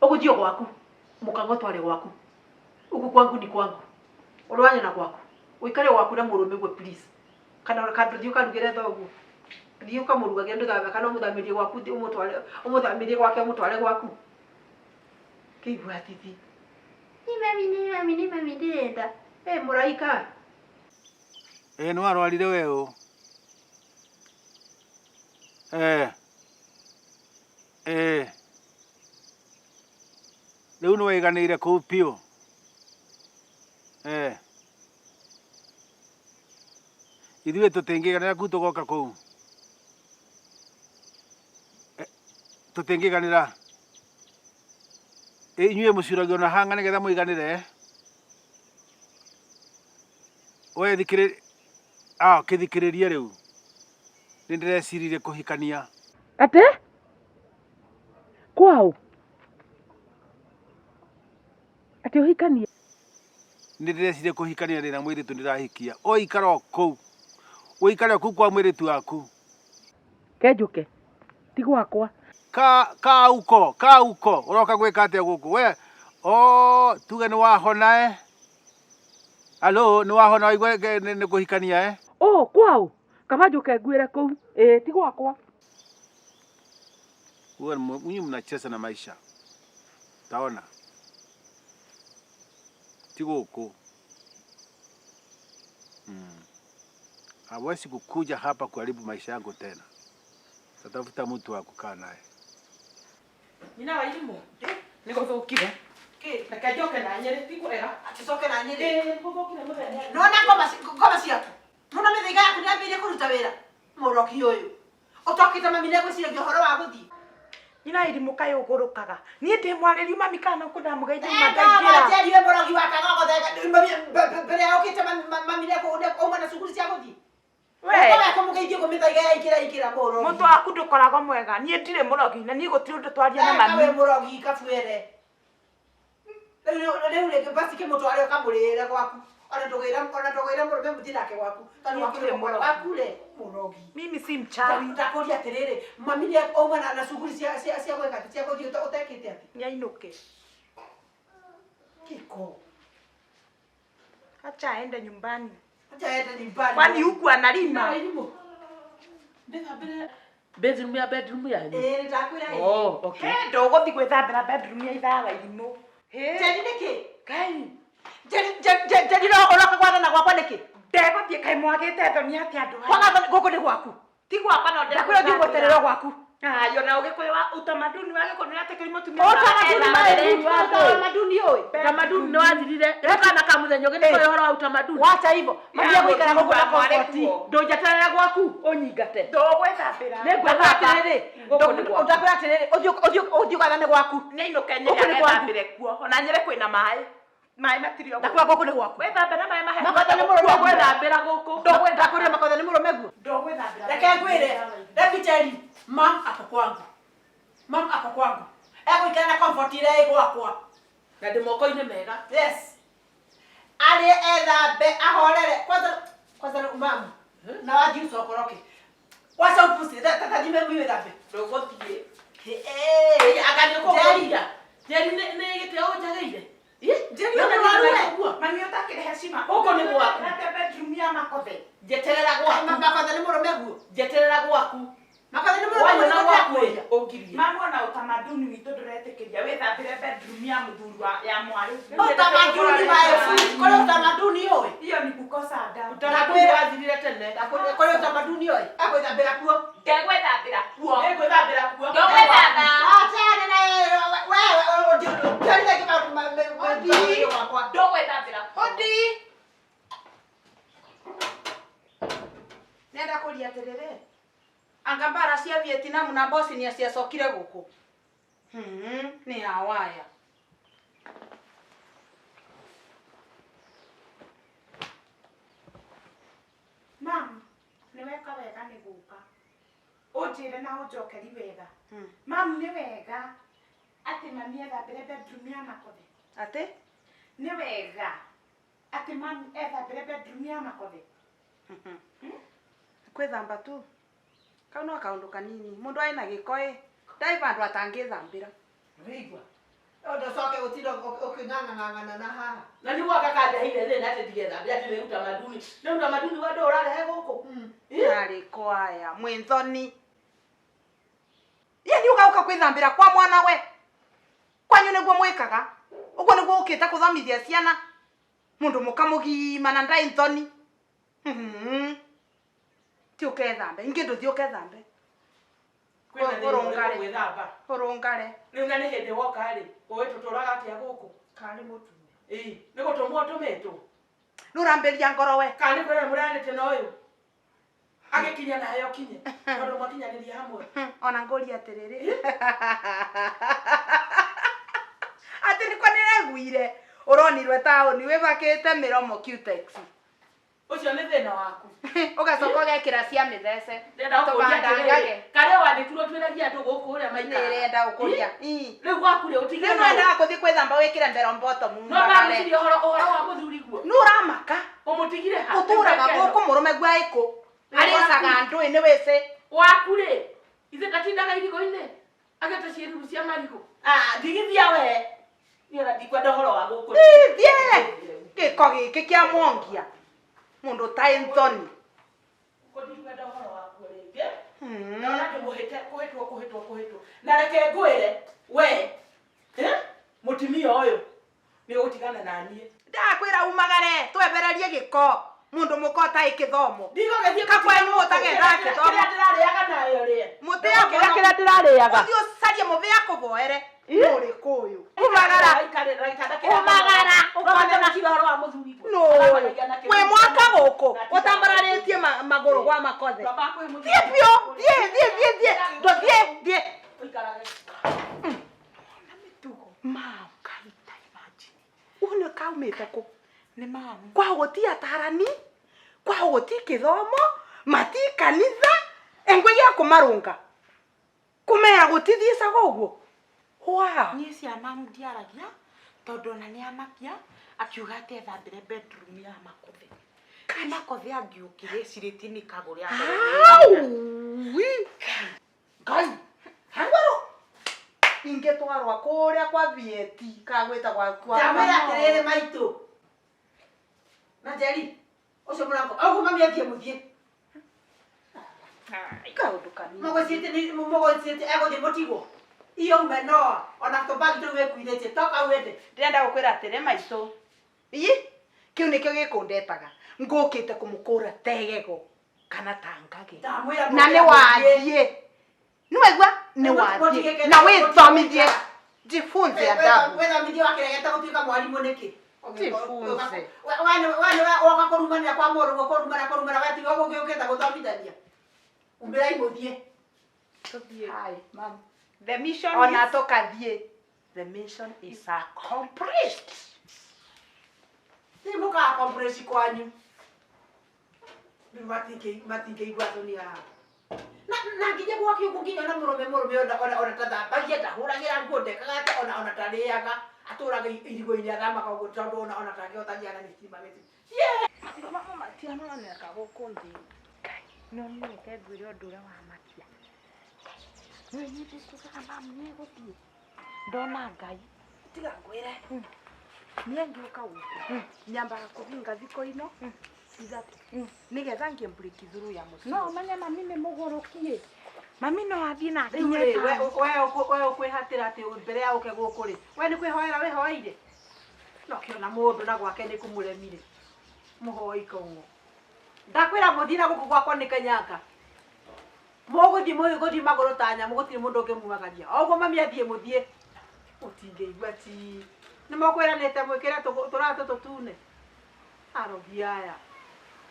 ũgũthiĩ gwaku mũkang'o tware gwaku uku kwangu ni kwangu ũrwanya na gwaku ũikare gwaku na mũrũme gwe please kana ndũthiĩ ũkarugĩre thoguo thiĩ ũkamũrugagĩra ndũthambe kana ũmũthamĩrie gwaku ũmũthamĩrie gwake ũmũtware gwaku kĩigua titi ni mami ndĩrenda mũraika nĩ warwarire weũ rĩu nĩ waiganĩire kũu piũ ithuĩ tũtingĩganĩra kuu tũgoka kũu tũtingĩganĩra inyuĩ mũcuragio na hanga nĩgetha mũiganĩre we kĩthikĩrĩrie rĩu nĩ ndĩreciririe kũhikania Ate? Kwao? Ate ũhikanie? nĩ ndĩrecirie kũhikania ndĩna mũirĩtu ndĩrahikia ũikara o kũu ũikare o kũu kwa mũirĩtu waku Kenjũke. Ti gwakwa. Kauko ũroka gwĩka atĩa gũkũ we tuge nĩ wahona alo nĩ wahona waigua nĩ kũhikania Kwao? Kama njũke nguĩre kũu. Ti gwakwa. Nyinyi mnacheza na maisha taona ti gũkũ hawezi kukuja hapa kuharibu maisha yangu tena. Tatafuta mtu wa kukaa naye. Nyina wa Irimũ nĩ gũthũkire. Reke njoke na Nyeri ti kwega. aticoke na Nyeri Gũthũkire mũthenya. nona ngoma ciaku nona mĩthaiga yaku nĩambĩrĩrie kũruta wĩra mũroki ũyũ ũtokĩte mami nĩegwĩciragia ũhoro wa gũthiĩ Nyina Irimũ kaĩ ũgũrũkaga. Niĩ ndĩ mwarĩri mami kana ũkũndamũgeithia magaingĩra Njeri we mũrogi wa kagogothe mbere ya ũkĩte mami nĩekũuma na cukuru cia gũthiĩ kũmũgeithia ũguo mĩthaiga yaingĩra mũrogi mũtwe waku ndũkoragwo mwega. Niĩ ndirĩ mũrogi na niĩ gũtirĩ ũndũ twaria na mami. we mũrogi kabuere rĩu rĩngĩ basi kĩmũtware ũkamũrĩre gwaku ona ndũgĩra mũrũme mũthiĩ nake gwaku wakure mũrogi Mimi si mchawi. ndakũria atĩrĩrĩ mami nĩauma na cukuru cia gwĩka cia gũthiĩ ũtekĩte atĩ Nĩainũke. kiko Acha aende nyumbani. ajaenda nyumbani Kwani huku analima? Bedroom ya bedroom yanyu. nĩndakwĩra Okay. Ndũgũthiĩ gwĩthambĩra bedroom ya ithaa wa Irimũ. Njeri nĩkĩ Kai. Njeri ũroka gwathana gwakwa nĩkĩ Ndegũthiĩ kaĩ mwagĩte thoni atĩ andũ aya. kwaga gũkũ nĩ gwaku Ti gwakwa no ndakwĩra ũthiĩ gweterera gwaku Ayo na ũgĩkũyũ wa utamaduni wa Gĩkũyũ nĩatekeri mũtumia. utamaduni ũĩ Utamaduni nĩ wathirire. Kana kamuthenya ũngĩ nĩ ũhoro wa utamaduni. wacha hivyo mami agũikara gũkũ na komfoti Ndũnjeterere gwaku ũnyingate. Ndũgwĩthambĩra. ndakwĩra atĩrĩrĩ ũthiĩ gwathane gwaku Nĩainũke Nyeri agethambĩre kuo. Ona Nyeri kwĩna maĩ. Maĩ matirĩ o. ndakwĩra gũkũ nĩ gwaku Wĩthambĩra maĩ mahehu. Makotha nĩ mũrũme Gwĩthambĩra gũkũ. ndakwĩra makotha nĩ mũrũme guo Ndũgwĩthambĩra. reke ngwĩre let me tell you mam ako kwangu egũikara na comfort ĩrĩa ĩ gwakwa Na ndĩ moko-inĩ mega. yes arĩ ethambe ahorere kwanza mamu na wathiĩ ũcokoroke wacha upusi tatajime wĩthambe Ndũgũthiĩ. agani kũgũria Njeri nĩ gĩtĩo njagĩire. Njeri ũrarue Mami ũtakĩrĩ heshima. Gũkũ nĩ gwaku. Reke bedroom ya makothe. Njeterera gwaku. makotha nĩ mũrũme guo Njeterera gwaku. makotha nĩ Wanyona mũrũme gwaku guo ũngirie. Mami ona utamaduni witũ ndũretĩkĩria wĩthambĩre bedroom ya mũthuri ya mwarĩ. utamaduni kũrĩ utamaduni ũĩ Hiyo ni kukosa adabu. Utamaduni wathirire tene. kũrĩ utamaduni ũĩ egwĩthambĩra kuo Ndegwĩthambĩra kuo. Nĩngwĩthambĩra kuo. Ndũgwĩthamba. achane na wewe yakwa ndogwethambira Hodi. Nenda kuria atiriri. Anga mbara cia Vietnam na Bosnia ciacokire guku. Ni hawaya. Mam, niweka wega ni guka. Ujire na ujokeri wega. Mam, ni wega ati mami ethambire bedroom ya Makothe. Ati? Ni wega ati mami ethambire bedroom ya Makothe. Kwithamba tu. Kau no kaundu kanini. Mundu aina gikoi. Ndai vandu atangithambira. Rigwa. Odo soke utiro uking'ang'ang'ana na haha. Na niguo akakandeheire thina ati ndigethambira ati ni utamaduni. Ni utamaduni wa ndu urarehe guku. Ari kwaya mwithoni. Ye uka kwithambira kwa mwana we. Kwanyu niguo mwikaga. Uguo niguo ukite kuthomithia ciana. Mundu mukamugima na ndai nthoni. Ti ukethambe. Ingi nduthi ukethambe. Urungare. Urungare. Riu na ni hindi woka ri. Uwe tuturaga atia guku. Kari mutume. Ni gutumwo tumitwo. Nuramberia ngoro we. Kani kwere muranite na uyu. Agikinya na heyo kinye. Tondu mwakinyaniria hamwe. Ona ngori atiriri. Ati ni kwa nireguire. Uronirwe taoni wibakite miromo Cutex. Ucio ni thina waku. Ugacoka gekira cia mithece. Ndenda kuria kare wandikirwo twiragia andu guku uria maikara. Nirenda ukuria. Riu gwakure utige. Riu nenda kuthi kwithamba wikire mbero mboto mu. No mamutiri uhoro wa muthuri guo. Nuramaka. Umutigire ha. Uturaga guku murume gwa iku. Aricaga ndui ni wici. Wakure. Ithe ndatindaga irigo-ini. Agete ciiriru cia marigo. Ndigithia we. Niona ndikwenda uhoro wa guku. Thie. Giko giki kia mwongia. Mundu tai nthoni. Ndikwenda uhoro wa kuringe. Naona ndimuhite kuhitwo. Na reke ngwire we. Mutimia uyu ni utigana na nie. Ndakwira umagare twebererie giko. Mundu mukota ikithomo. Ndigo gethie kakwanyu utagenda kithomo. Ndirariaga nayo rie. Mutia kira ndirariaga. Uthio sarie muthia kuboere. Uri kuyu. Umagara. Umagara. Ukona na kibaro wa muthuri. No. We mwaka guku utambararitie maguru gwa Makothe. Thie pio. Thie. Ndothie. Uikarage. Na mitugo. Mau kaita imagine. Une kaumite ku. Ni mamu. Kwa goti atarani. Kwa goti kithomo. Mati kanitha. Engwe ya kumarunga. Kumea gutithisa goguo. Wow. Ni cia mamu ndiaragia tondu na ni amakia akiuga ati ethambire bedroom ya Makothe. Makothe angiukire ciriti ni kaguri Au! Ngai. Hangoro. Ingetwarwa kuria kwa Vieti kagwita kwa. Tamira atiriri maitu. Na Jeri. Ucio murango. Augo mami athie muthie. Kaundu kanini. Mogociete ego de motivo. Iyo meno ona tobagi tu wekuithete toka wende. Ndenda gukwira atire maitu. Ii? Kiu nikio gikundetaga. Ngukite kumukura tegego kana tangage. Tamwira Na ni wathie. Niwegwa ni wathie. Na withomithie. Jifunze adabu. Wetha mithio wakiregeta gutuika mwarimu niki. Jifunze. Wane woka kurumania kwa moro kurumana weti wogo giukita guthomithania. Umbira imuthie. Tuthie. Hai, mama. The mission Ona is tokathie. The mission is accomplished. Ni muka compress kwanyu. Ni matinge igwathoni ha. Na ngije gwaki ukunginya na murume ona tathambagia ndahuragira nguo ndekaga ona tariaga aturaga irigo-ini athamaka uguo tondu ona tangihotania na thitima giti. Mama matiano na kagokundi. no ni reke ngwire undu uria wa makia. No ni ndikuga mamu ni guthie. Ndona Ngai. Tiga ngwire. Nie ngiuka guku. Nyambaga kuvinga thiko ino. Izati. Nigetha ngiembreak through ya mucio. No manya mami ni mugurukie. Mami no athie na Kinye kinye. we ukwihatira ati mbere ya uke guku ri. We ni kwihoera wihoeire. No kiona mundu na gwake ni kumuremire. Muhoi kongo. Ndakwira muthina guku gwakwa ni Kenyanga. Muguthi guthi maguru tanya mugutiri mundu ungimumagaria. Oguo mami athie muthie. Utingeigua ti nimokwiranite mwikire turata tutune arogi aya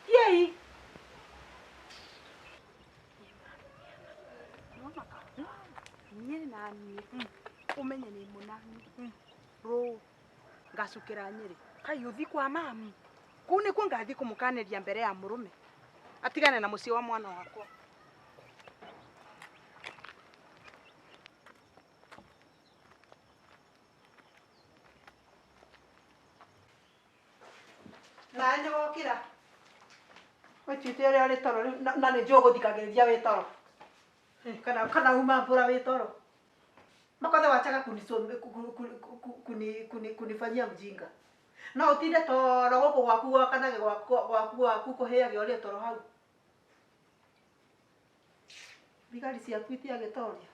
yei niĩ na niĩ ũmenye nĩ mũnani rũũ ngacukĩra Nyĩrĩ kai ũthi kwa mami kũu nĩkuo ngathi kũmũkanĩria mbere ya mũrũme atigane na mũciĩ wa mwana wakwa. na nĩ wokĩra wĩtuĩte ũrĩa ũrĩ toro na nĩ njũĩ gũthikagĩrĩria wĩ toro kana uma mbura wĩ toro makothe wachaga kunifanyia mjinga no utinde toro gũkũ gwaku gwakanage gwaku kũhĩage ũrĩa toro hau thigari ciaku itiagĩtoria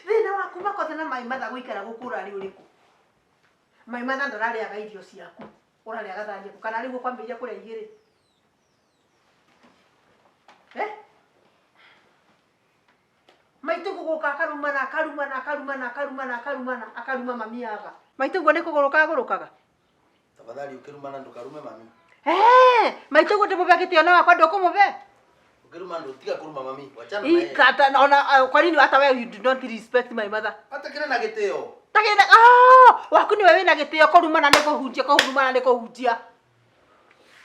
thĩna waku makothe na mai matha gũikara gũkũ ũrarĩ ũrĩkũ mai matha ndararĩaga irio ciaku ũrarĩaga thani yaku kana rĩu ũkwambĩrĩria kũrĩa igĩrĩ maitũ gũgũka akaruma mami aga maitũ guo nĩ kũgũrũka agũrũkaga Tafadhali ukirumana ndukarume mami. Maitũ guo ndĩmũbe gĩtĩo na wakwa ndũkũmũbe Ukiruma ndo tiga kuruma mami. Wachana naye. Kata ona kwa nini hata wewe you do not respect my mother? Hata kile na gĩtĩo. Takenda waku ni wewe na gĩtĩo kũrumana nĩ kũhunjia.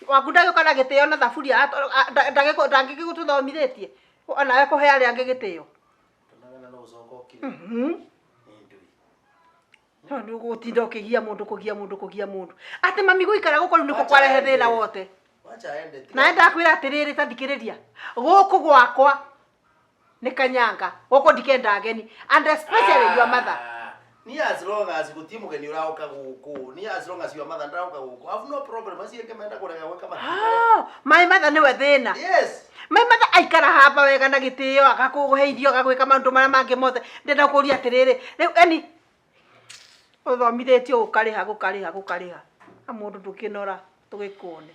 Waku ndagĩũka na gĩtĩo na thaburia ndangĩgũtũthomithĩtie. Ona we kũhe arĩa angĩ gĩtĩo. Tunagana na ũcoka kile. Ndio gũtinda ũkĩgia mũndũ. Ati mami gũikara gũkũ nĩkũ kwarehe thĩna wote. Wacha aende. Na ndakwĩra atĩrĩrĩ tandikĩrĩria. Gũkũ gwakwa nĩ kanyanga. Gũkũ ndikenda ageni. And especially your mother. Ni as long as gutie mugeni ũraoka gũkũ. Ni as long as your mother ndaroka gũkũ. I have no problem. Asienge menda kũrega gweka mathĩna. My mother nĩwe thĩna. Yes. My mother aikara hapa wega na gĩtĩo agakũhe irio agagwĩka maũndũ marĩa mangĩ mothe. Ndenda kũria atĩrĩrĩ. Rĩu eni ũthomithĩtio gũkarĩha. Na mũndũ ndũkĩnora tũgĩkuone.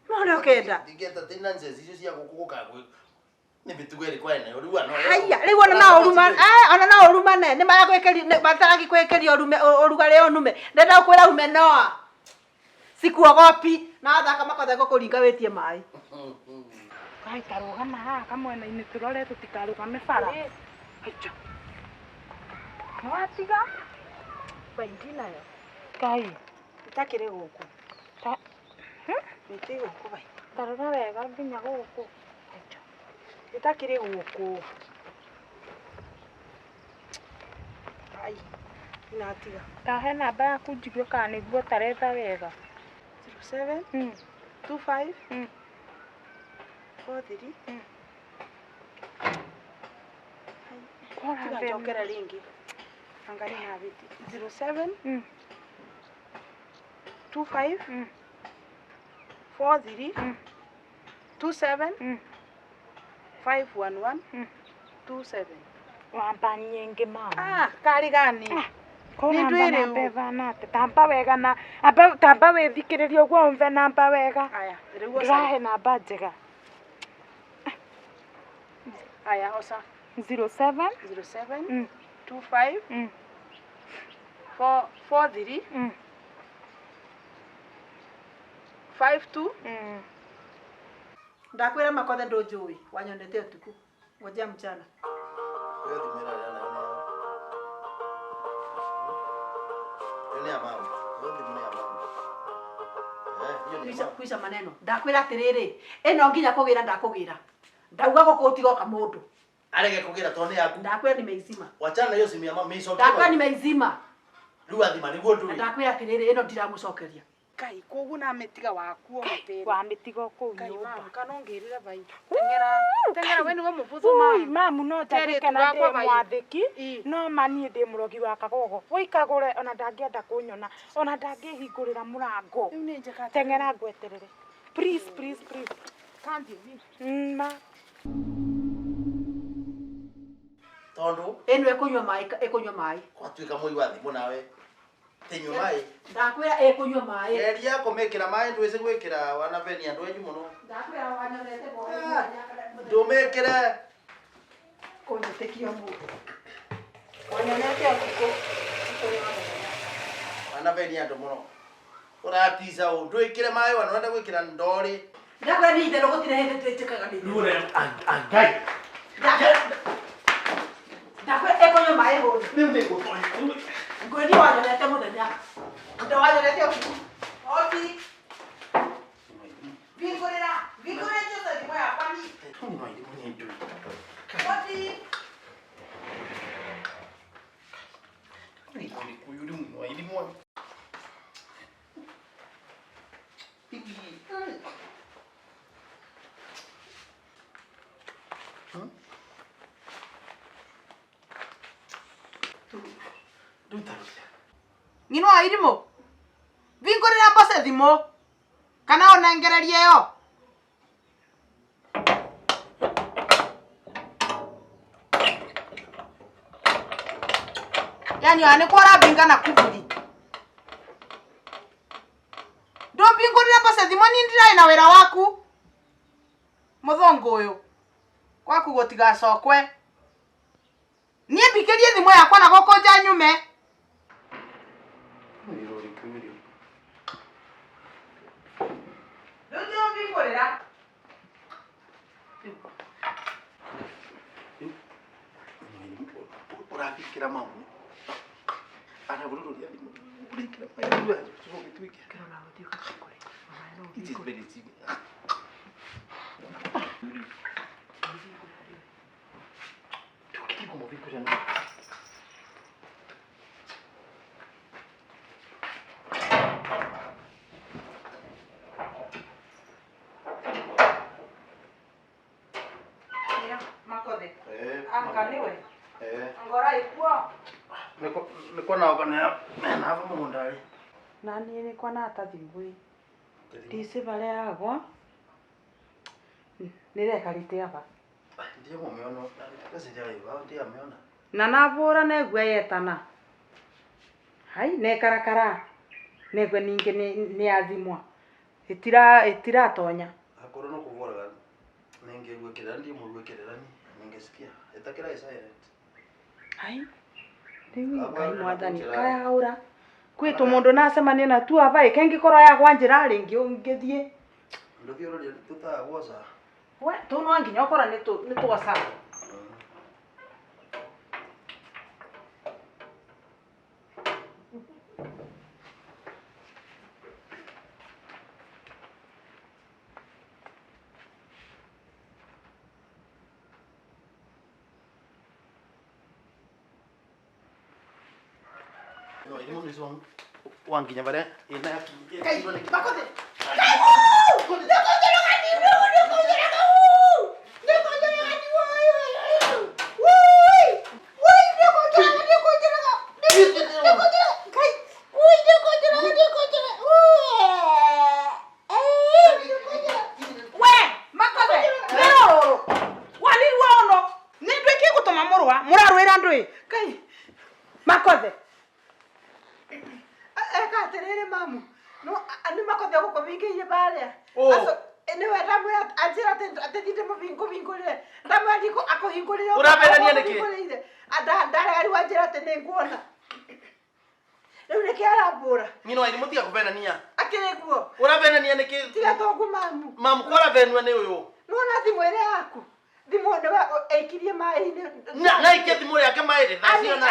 Mwana ukenda. Digeta tenances icio cia gũkũgũka gwĩ. Nĩ mitugo ĩrĩ kwa ene ũrua no. Haya, rĩu ona na ũruma. Ona na ũruma nĩ magwĩkĩria batagi kwĩkĩria ũrugarĩ ũnume. Ndenda kwĩra ume noa. Sikuogopi na thaka makothe gũkũringa wĩtie maĩ. Kai tarũgama haha kamwena-inĩ tũrore tũtikarũgame bara. Haicha. Watiga? Baindi nayo. Kai. Itakĩrĩ gũkũ. Nĩtĩ gũkũ bai. Tarora wega nginya gũkũ. Haicha. Itakĩrĩ gũkũ. Ai. Inatiga. Tahe namba yaku njigue kana nĩguo taretha wega. 07 25 43 Kora Jokera ringi. Angalia habiti. 07 25 43 27 511 27. Wamba nyingi mama. Kari gani? Kora namba ĩvana atĩ tamba wega na tamba wĩthikĩrĩria ũguo mve namba wega. Aya, ndĩrahe namba njega. Aya, osa. 07 25 43 52 Ndakwĩra makothe ndũnjũĩ wanyonete ũtukũ. Ngojea mchana. Wewe dhimira yana yana. Yoni ya mama. Wewe dhimira ya mama. Yoni ya mama. Kuisha maneno. Ndakwĩra atĩrĩrĩ, ĩno nginya kũgĩra ndakũgĩra. Ndauga gũkũ ũtigoka mũndũ. Arege kũgĩra tone yaku. Ndakwĩra nimeizima. Wachana hiyo simu ya mama hizo. Ndakwĩra nimeizima. Rĩu athima nĩguo ndũrĩ. Ndakwĩra atĩrĩrĩ, ĩno ndiramũcokeria. Kai koguo na mĩtiga waku ũmĩtĩre. Wa mĩtiga kũu nyũmba. Kana ongĩrĩra bai. Tengera we nĩwe mũbuthu mamu. Mamu no njagĩke na ndĩ mwathĩki. No mani ndĩ mũrogi wa kagogo. Woikagũre ona ndangĩenda kũnyona. Ona ndangĩhingũrĩra mũrango. Rĩu nĩ njaka. Tengera ngweterere. Please. Can't you? Ma. Tondu Eno ekunywa maĩ. kwatuĩka mũi wa thimũ nawe. Tenyua maĩ. Ndakwĩra ekunywa maĩ. Geria kũmĩkĩra maĩ ndwĩci gwĩkĩra wanaveni andũ enyu mũno. Ndakwĩra wanyonete Ndũmĩkĩre. kũnyitĩkio mũndũ. Onyonete ũtukũ. Anabeni ando muno. Uratiza ndwikire maĩ wa nenda gwikira ndori. Ndakwa ni inde gutire hende twetikaga ni. Nure angai. Ndakwa ekonyo maĩ hũri. Nime gutonyo. Ngwĩni wanyonete mũthenya. Ndo wanyonete ũtukũ. Oti. Vingũrĩra Joseph thimũ yakwa ni. Tuni maĩ ni ndu. Oti. Kuyuri mno ili mwa. Ngino airimo. Vingũrĩra mbose thimũ. Kana onengererie yo. Yani ane kwara binga na kuburi. Ndo bingurira mbose thimũ ni ndira ina wĩra waku. Muthongo uyu. Kwaku gutigacokwe. Nie mbikĩrie thimũ yakwa na gũkũ nja nyume. Ndio bingurira. Urafikira mamu. Ana bururu ya limu. Urikira mamu. Tuko kitwike. Kana na udio kakore. Mama no It is very cheap. Tukiki como viko jana. Makode. Angaliwe. Ngora ikuo. Niko na ogana na hapo mundari. Na niĩ nĩkwa na tathimũ ndisi barĩa agwa nĩreka aba Ndiye mumeona kazi ndio hiyo ndiye ameona. na nabũra negua yetana hai nekarakara negua ninge nĩ athimwa itiratonya Akoro no kuvora ninge gwekera ndiye mu gwekera ni ningesikia etakira silent. hai rĩu Ngai mwathani kayaura kwĩtũ mũndũ nacemania na tu aba ĩkengĩkorwo yagwa njĩra rĩngĩ ũngĩthiĩ Ndio rĩo tutagoza. we tu no nginya ũkorwo nĩ twaca No, ile mwana sio wanginya bare ina ya Kai, bakode. Makothe. Eka terere mamu. No ani makothe guko vingiire bare. Aso enewe ndamu anjira atethite muvingo vingurire. Ndamu andiko akuhingurire. Urabera ni niki? Ndare ari wanjira tene nguona. Riu niki arambura. Ngino ili mutia kuvena niya. Akire guo. Urabera ni niki? Tiga tongu mamu. Mamu kora venwe ni uyu. Nona thimu ire yaku. Thimu ndewe eikirie mai-ini. Na iketi muri yake mairi thasiona.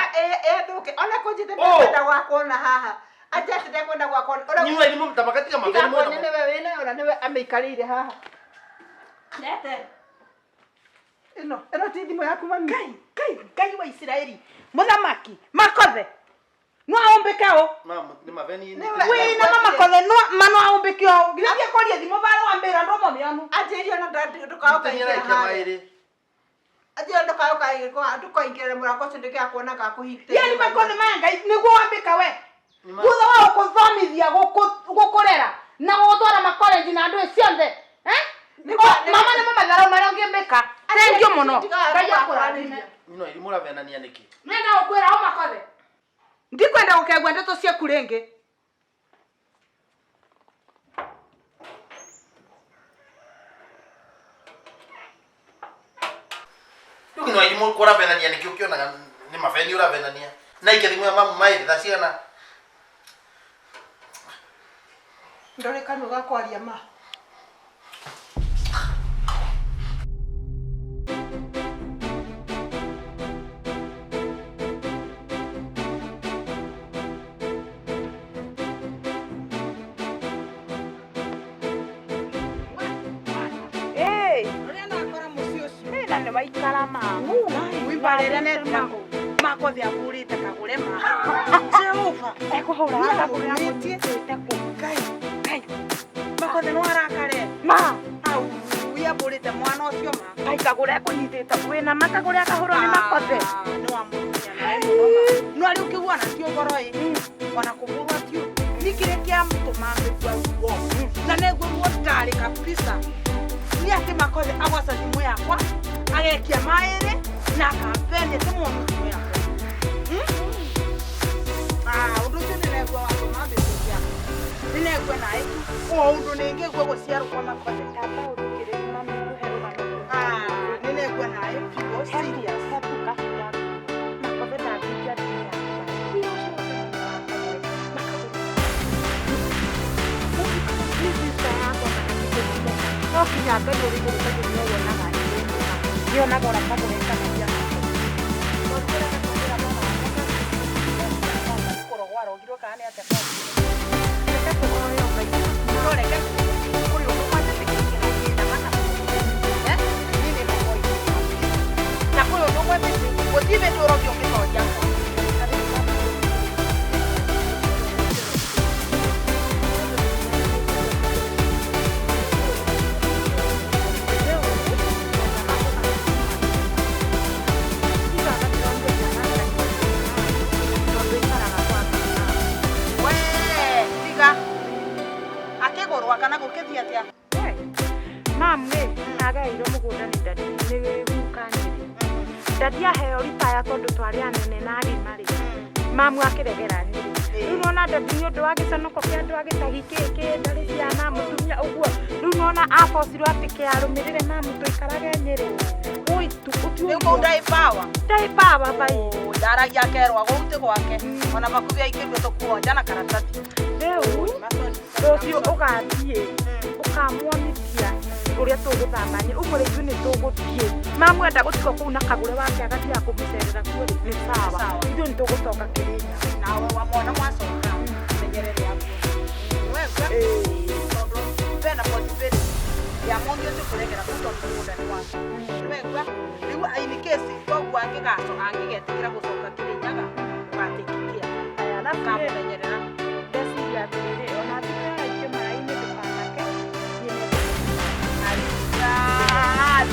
Thuke ona kunjite ndenda gwakona haha. Acha kwenda gwakona. Ngino ili mumtamakatika maveni mwana. Tiga newe wina ona newe ameikarire haha. Nete. Ino ti thimu yaku mami. Ngai wa Israeli. Muthamaki makothe. No aombekao. Mamu ni maveni ni. Wina mama kothe no mano aombekao. Githia koria thimu bara wambira ndomo mianu. Ajerio na ndukauka mairi. Ajerio ndukauka igiko ndukoingire murango ucio ndikia kuona ga kuhite. Yani makothe maya Ngai niguo wambika we. Thutha wa gukuthomithia gukurera na gutwara makoleji na andu cionthe mama nĩ mamatharau marĩa ũngĩmbĩka tengio mũno Ngai akũrathime. Ngino ili muravena ni niki? Nenda gũkwĩra o makothe ndikwenda gũkegua ndeto ciaku rĩngĩ. Ngino ili muravena ni niki ukionaga Ni mafeni uravenania. Na ikethimu ya mamu mai thasiana. Ndore kanu gakwaria ma. Makothi akurite kagure ma. Jehova. Ekuhura kagure amutite ku. Kai. Makothi no arakare. Ma. Au ya burite mwana ucio ma. Kai kagure kunyitite kwina makagure akahuro ni makothi. No amutia na eno no ari ukigwa na tio goroi. Wana kuburwa tio. Nikire kia mtu mambe kwa uo. Na nego motari kabisa. Ni ati makothi agwasa simu yakwa. Agekia maere na kampeni simu yakwa. Uducu ninegwa wako mambe cia. Ninegwa na itu. Undu ninge gwa guciaru kwa makothi. Tata udukire mami kuheru bana. Ninegwa na itu. Serious. Tatuka ya. Makothi na bikia dunia. Okinya ngani uri guru kaje ni wona ngani. Yo na gora ka gure kana ya. Kokira ka kokira mama. Korogwaro giro kana ate ka. Ka ko yo mai. Kore ka. Kuri o kwa te ke na maka. Ni ne ko yo. Na ko yo no kwa te. O ti be doro byo ke ko ya. Kana gukethia atia mamwe nagairo mugunda ni dadi ni gukanire dadi aheo ritaya tondu twari anene na ari mari mamu akiregera ni nuna dadi ni undu wa gicanoko kia andu agitagi kiki ndari ciana mutumia uguo nuna afocirwo ati kiarumirire mamu tuikarage nyiri ui tukutu ni dai power bai dara ya kerwa gute gwake ona bakubia ikirwe tukuonja na karatati reu Rocio ugathie ukamwonithia uria tuguthamania umure ithu ni tuguthie mamwenda gutiko kuu na kagure wake agathia kumucerera kuo ni sawa ithu ni tugucoka Kirinya nawe wamona mwacoka menyerere yaku wewe pena potiperi ya mongi ucio kuregera kutondu mugunda wake wewe riu aini kesi koguo angigaco angigetikira gucoka Kirinyaga ugatikikia aya na kamumenyerera ndeciria atiriri ona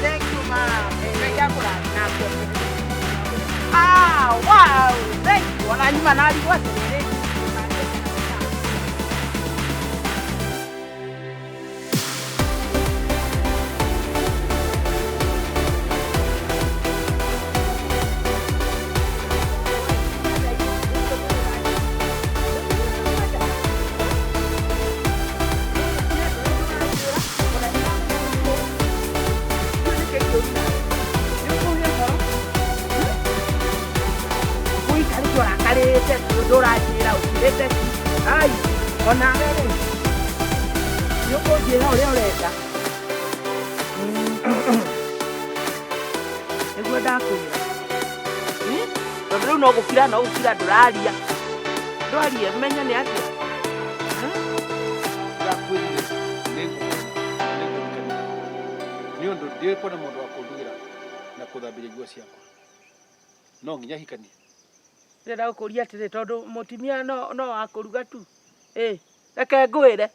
thank you, ma'am. Wow, thank you. Wananyuma nali wote. Dorajira ukirete ai ona wewe yuko jira ule uleta ego dakwira tondu no gukira no ukira nduraria menya ni atia ndakwira ni undu ndiye kona mundu wa kundugira na kuthambiria nguo ciakwa no nginya hikanie ndenda gukuria atiri tondu mutimia no akuruga tu reke ngwire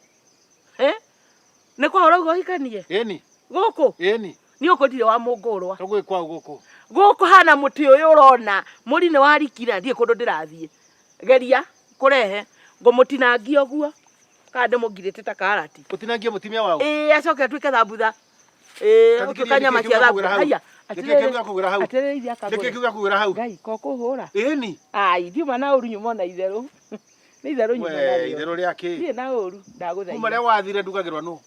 ni kwa urauga hikanie eni guku eni ni ukundire wa mungurwa tugwe kwa guku hana muti uyu urona muri ni warikira ndie kundu ndirathie geria kurehe ngumutinangia guo kande mungirite ta karati utinangia mutimia wao acoke atuike thambutha ukikanya cia thambu haya Niki kiuga kugira hau ngai ko kuhura eni ai ndiuma na urunyu mona itheru Nĩ itherũ nyuma we narĩo. itherũ rĩake Ndirĩ na ũru, ndagũthaitha. kuma rĩa wathire ndugagĩrwa nũ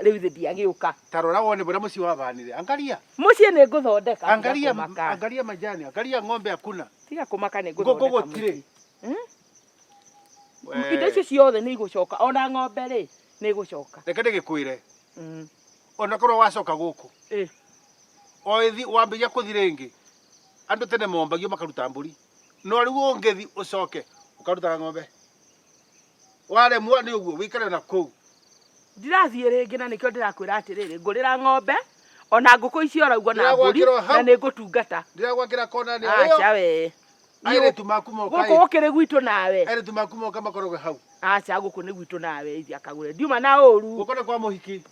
Rĩu thĩ ndiagĩũka. tarora wone bũrĩa mũciĩ wabanire angalia Mũciĩ nĩ ngũthondeka. angalia majani angalia ng'ombe hakuna Tiga kũmaka nĩ ngũthondeka. ngũkũ gũtirĩ Indo icio ciothe nĩ igũcoka, ona ng'ombe rĩ nĩ igũcoka. reke ndĩgĩkwĩre ona korwo wacoka gũkũ oithi wambĩria kũthi rĩngĩ andũ tene mombagio makaruta mbũri no rĩu ũngĩthi ũcoke ũkarutaga ng'ombe waremwo nĩ ũguo wĩikare na kũu. Ndirathiĩ rĩngĩ na nĩkĩo ndĩrakwĩra atĩrĩrĩ ngũrĩra ng'ombe ona ngũkũ icio ũraigua na mbũri na nĩ ngũtungata. Ndĩragwakĩra kona nĩ aca we airĩtu maku moka gũkũ gũkĩrĩ gwitũ nawe. airĩtu maku moka makorogwe hau. Aca gũkũ nĩ gwitũ nawe ithi akagũre ndiuma na ũru. Gũkũ nĩ kwa mũhiki.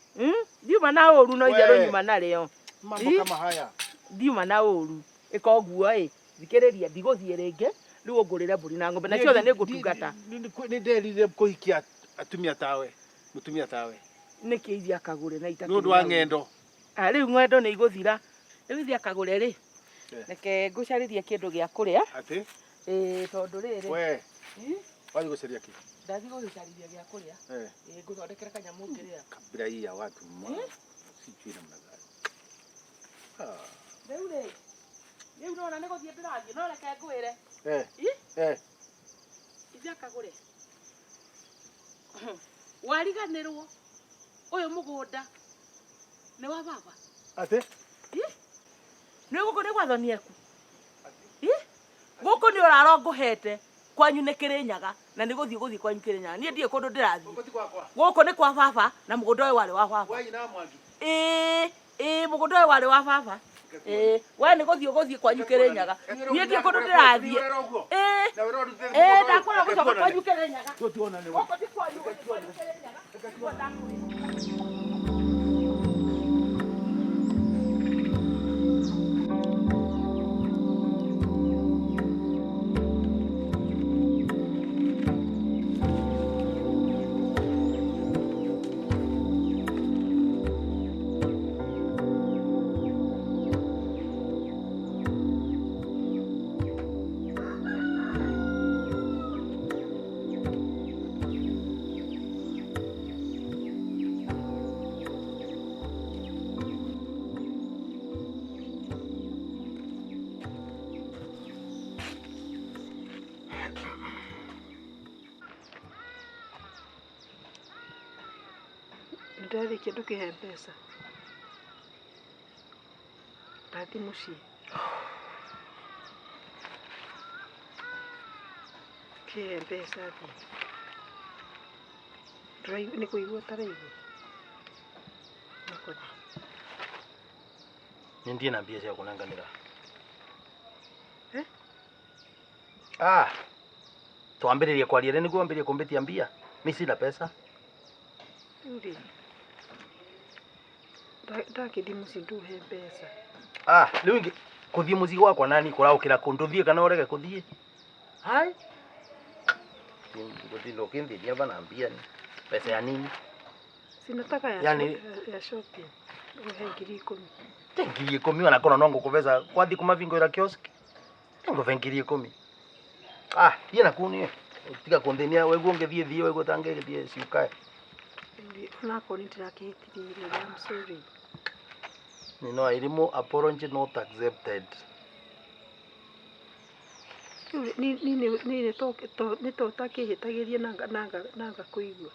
Ndiuma na ũru no itherũ nyuma narĩo. Mambo kama haya. Ndiuma na ũru ĩkoguo thikĩrĩria ndigũthiĩ rĩngĩ rĩu ngũrĩre mbũri na ng'ombe na ciothe nĩ ngũtungata. Nĩ nderire kũhikia atumia tawe mũtumia tawe. Nĩkĩ ithi akagũre na itakĩrĩ. Nĩ ũndũ wa ng'endo. Rĩu ng'endo nĩ igũthira. Rĩu ithi akagũre rĩ. Reke ngũcarĩrie kĩndũ gĩa kũrĩa. Atĩ? Tondũ rĩrĩ. We. Wathi gũcaria kĩ? Ndathi gũcarĩria gĩa kũrĩa. Ngũthondekera kanyamũ ngĩrĩa. Kabila hii ya watu sijui namna gani. Rĩu rĩ. Rĩu nona nĩ gũthiĩ ndĩrathiĩ no reke ngwĩre. Ithi akagũre. Wariganĩrwo ũyũ mũgũnda nĩ wa baba. Atĩ? Nĩ gũkũ nĩ gwa thoni eku. Gũkũ nĩ ũrara ngũhete kwanyu nĩ Kĩrĩnyaga na nĩ gũthiĩ kwanyu Kĩrĩnyaga. Niĩ ndiĩ kũndũ ndĩrathiĩ. Gũkũ nĩ kwa baba na mũgũnda ũyũ warĩ wa baba. Mũgũnda ũyũ warĩ wa baba. We nĩ gũthiĩ kwanyu Kĩrĩnyaga. Niĩ ndiĩ kũndũ ndĩrathiĩ. Ndakwĩra gũcoka kwanyu Kĩrĩnyaga. Gũkũ ti kwanyu Kĩrĩnyaga. Ndarĩkia ndũkĩhe mbeca. Ndathi mũciĩ. Kĩhe mbeca thiĩ. Nĩ kũigua taraigua. Nĩ ndiĩ na mbia cia kũnenganĩra. Twambĩrĩrie kwaria rĩ nĩguo ambĩrĩrie kũmbĩtia mbia. Mimi sina pesa. Uri. Ndakĩthi mũciĩ ndũhe mbeca. Rĩu ingĩ kũthiĩ mũciĩ gwakwa nani kũraũkĩra kũndũ thiĩ kana ũrege kũthiĩ. Hai. Ndio ũkĩndeithia bana mbia ni. Pesa ya nini? Sinataka ya shopping. Uhe 10,000. Ngiri 10 wanakorwo no ngũkũbeca kwathi kumavingũĩra kiosk. Ngũbe ngiri 10. Thiĩ na kuni. Tiga kũndenia weguo ngĩthiĩ weguo tangĩgĩthiĩ ciukae. Onako nĩndĩrakĩhĩtithĩirie. I'm sorry. No irimo apology not accepted. Nĩ tũtakĩhĩtagĩrie nanga kũigua.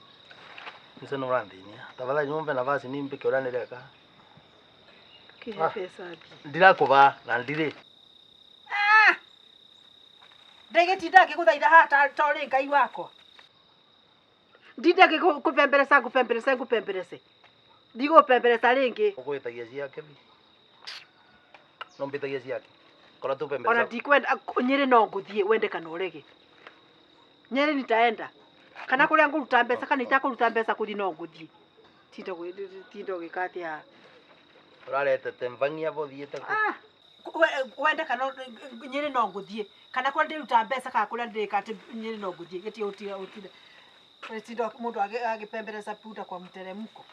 Nĩse no randinia. Tafadhali niombe nafasi nimpe kĩoranĩreka. Kĩhe mbeca. Ndirakũba na ndirĩ. Ndagĩtinda ngĩgũthaitha haha torĩ Ngai wakwa. Ndinda ngũpemberece. Ndigũpembereza rĩngĩ. Ũgwĩtagia ciake bi. No mbĩtagia ciake. Kora tu pembereza. Ona ndikwenda Nyĩrĩ no ngũthiĩ wende kana ũrege. Nyĩrĩ nitaenda. Kana kũrĩa ngũruta mbeca kana itakũruta mbeca kũthi no ngũthiĩ. Tinda ũgĩka atĩa. Ũrarete tembangia bo thiĩte kũ. Wende kana Nyĩrĩ no ngũthiĩ. Kana kũrĩa ndĩruta mbeca kana kũrĩa ndĩrĩka atĩ Nyĩrĩ no ngũthiĩ. Gĩtĩ tinda mũndũ agĩpembereza punda kwa mteremko.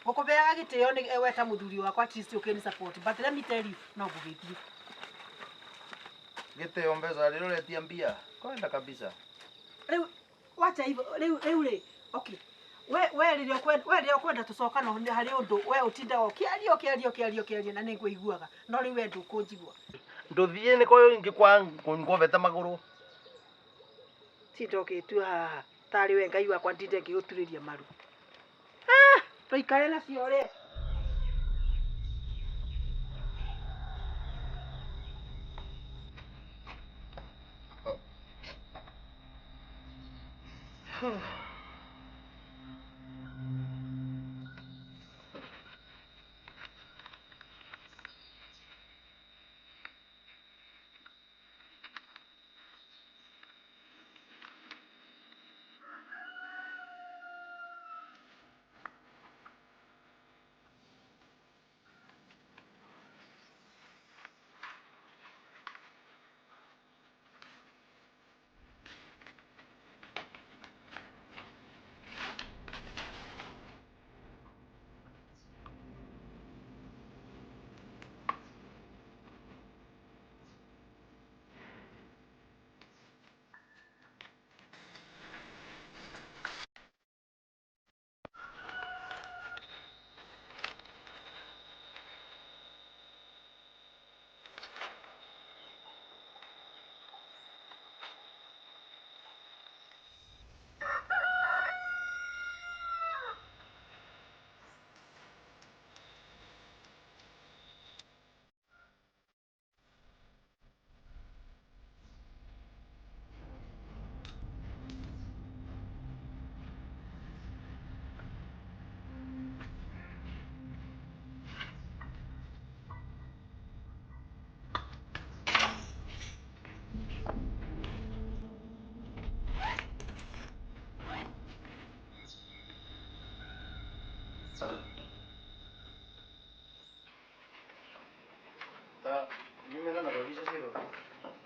Gũkũbeaga gĩtĩo nĩ weta mũthuri wakwa at least ũkĩni support. But let me tell you no ngũgĩthiĩ. Giteo mbeca rĩu ũretia mbia. Kwenda kabisa. Rĩu wacha hivyo rĩu okay. We rĩrĩa ũkwenda tũcokana harĩ ũndũ we ũtindaga ũkĩaria na nĩngũiguaga no rĩu we ndũkũnjigua. Ndũthiĩ nĩ koyo ingĩ kwa ngobete magũrũ. Tinda ũgĩtua haha tarĩ we Ngai wakwa ndinde ngĩgũturĩria maru. Tũikare nacio rĩ.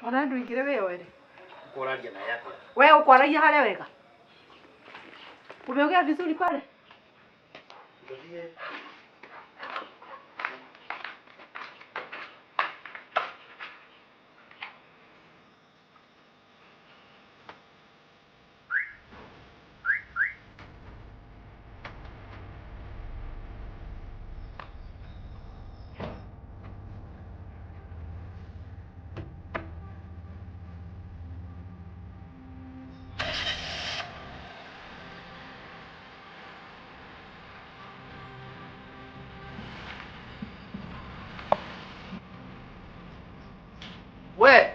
Ona ndũingĩre wĩ oere. Kũraria na yako. We ũkwaragia harĩa wega. Umeongea vizuri pale? Ndũthiĩ. We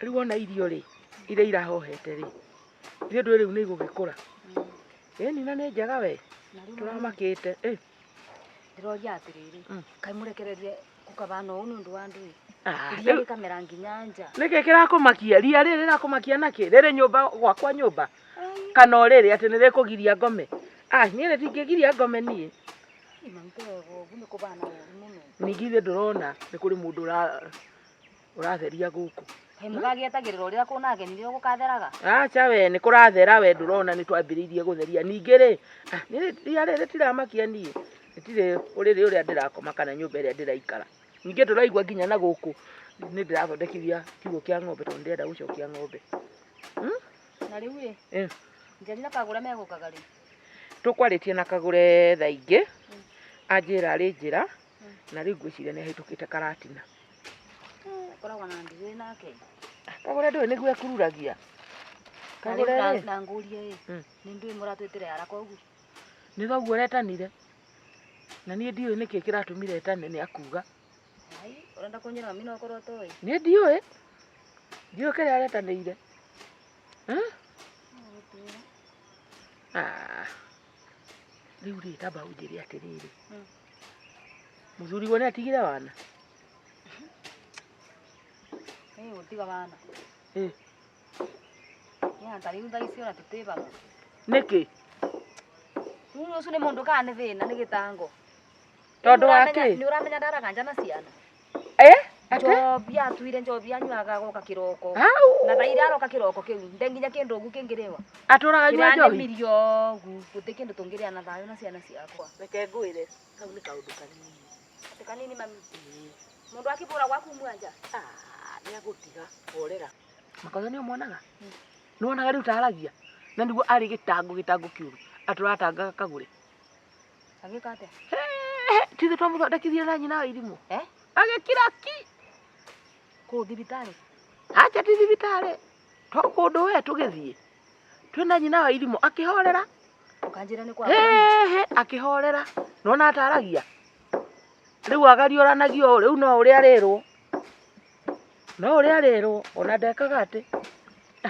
rĩu ona irio rĩ iria irahohete rĩ ithuĩ ndũĩ rĩu nĩ igũgĩkũra. Ĩni na nĩ njega we tũramakĩte. Ndĩroria atĩrĩrĩ kaĩ mũrekererie gũkabana ũũ nĩ ũndũ wa ndũĩ iria rĩkamera nginya nja. Nĩkĩ kĩrakũmakia ria rĩrĩ rĩrakũmakia nakĩ rĩrĩ nyũmba gwakwa nyũmba kana rĩrĩ atĩ nĩ rĩkũgiria ngome. Niĩ rĩtingĩgiria ngome niĩ. Ningĩ ithuĩ ndũrona nĩ kũrĩ mũndũ ũratheria gũkũ. Mũgagĩetagĩrĩra ũrĩa kũna ageni rĩo gũkatheraga. Acha we nĩ kũrathera we ndũrona nĩ twambĩrĩirie gũtheria. Ningĩ rĩ ria rĩrĩ rĩtiramakia niĩ rĩtirĩ ũrĩrĩ ũrĩa ndĩrakoma kana nyũmba ĩrĩa ndĩraikara. Ningĩ tũraigua nginya na gũkũ nĩ ndĩrathondekithia kiugũ kĩa ng'ombe tondũ ndĩrenda gũcokia ng'ombe. Na rĩu ĩ njeri na Kagũre megũkaga rĩ? Tũkwarĩtie na Kagũre thaa ingĩ anjĩra arĩ njĩra na rĩu ngwĩciria nĩ ahĩtũkĩte Karatina. koragwo na ndigĩ nake. Kagore ndũĩ nĩguo ekururagia. Kagore rĩ. Na ngũrie nĩ ndũĩ mũratwĩtire haraka ũguo. Nĩ thoguo retanire. Na niĩ ndiũĩ nĩkĩ kĩratũmire etane nĩ akuga. Ai, ũrenda kũnyĩra mami no korwo toĩ. Niĩ ndiũĩ. Ndiũĩ kĩrĩa aretanĩire. Rĩu rĩ tamba ũnjĩre atĩrĩrĩ. Mũthuriwe nĩ atigire wana? Gũtiga wana. Nĩ anta rĩu thaa icio na tũtĩbaga. Nĩkĩ? Rĩu ũcio nĩ mũndũ kana nĩ thĩna nĩ gĩtango. Tondũ wa kĩ? Nĩ ũramenya ndaraga nja na ciana. Ate? Njobi atuire njobi anyuaga goka kĩroko. Na thaa iria aroka kĩroko kĩu ndenginya kĩndũ ũgu kĩngĩrĩwa. Atũraga nyua njohi? Kĩranĩmirio ũgu gũtĩ kĩndũ tũngĩrĩa na thayũ na ciana ciakwa. Reke ngwĩre kau nĩ kaũndũ kanini. Ati kanini mami. Mũndũ akĩbũra gwaku mwanja. Nĩ agũtiga horera. Makoyo nĩ ũmonaga? Nĩ wonaga rĩu taragia? Na nĩguo arĩ gĩtango kĩũru. Atũratangaga Kagũre. Agĩka atĩa? Tithe twamũthondekithie na nyina wa irimũ. Agĩkira ki. Kũu thibitarĩ. Acha ti thibitarĩ. To kũndũ we tũgĩthiĩ. Twĩna nyina wa irimũ akĩhorera. Ũkanjĩra nĩ kwa. Akĩhorera. Nona ataragia. Rĩu agariũranagio rĩu no ũrĩa arĩrwo. No ũrĩa arĩrwo ona ndekaga atĩ.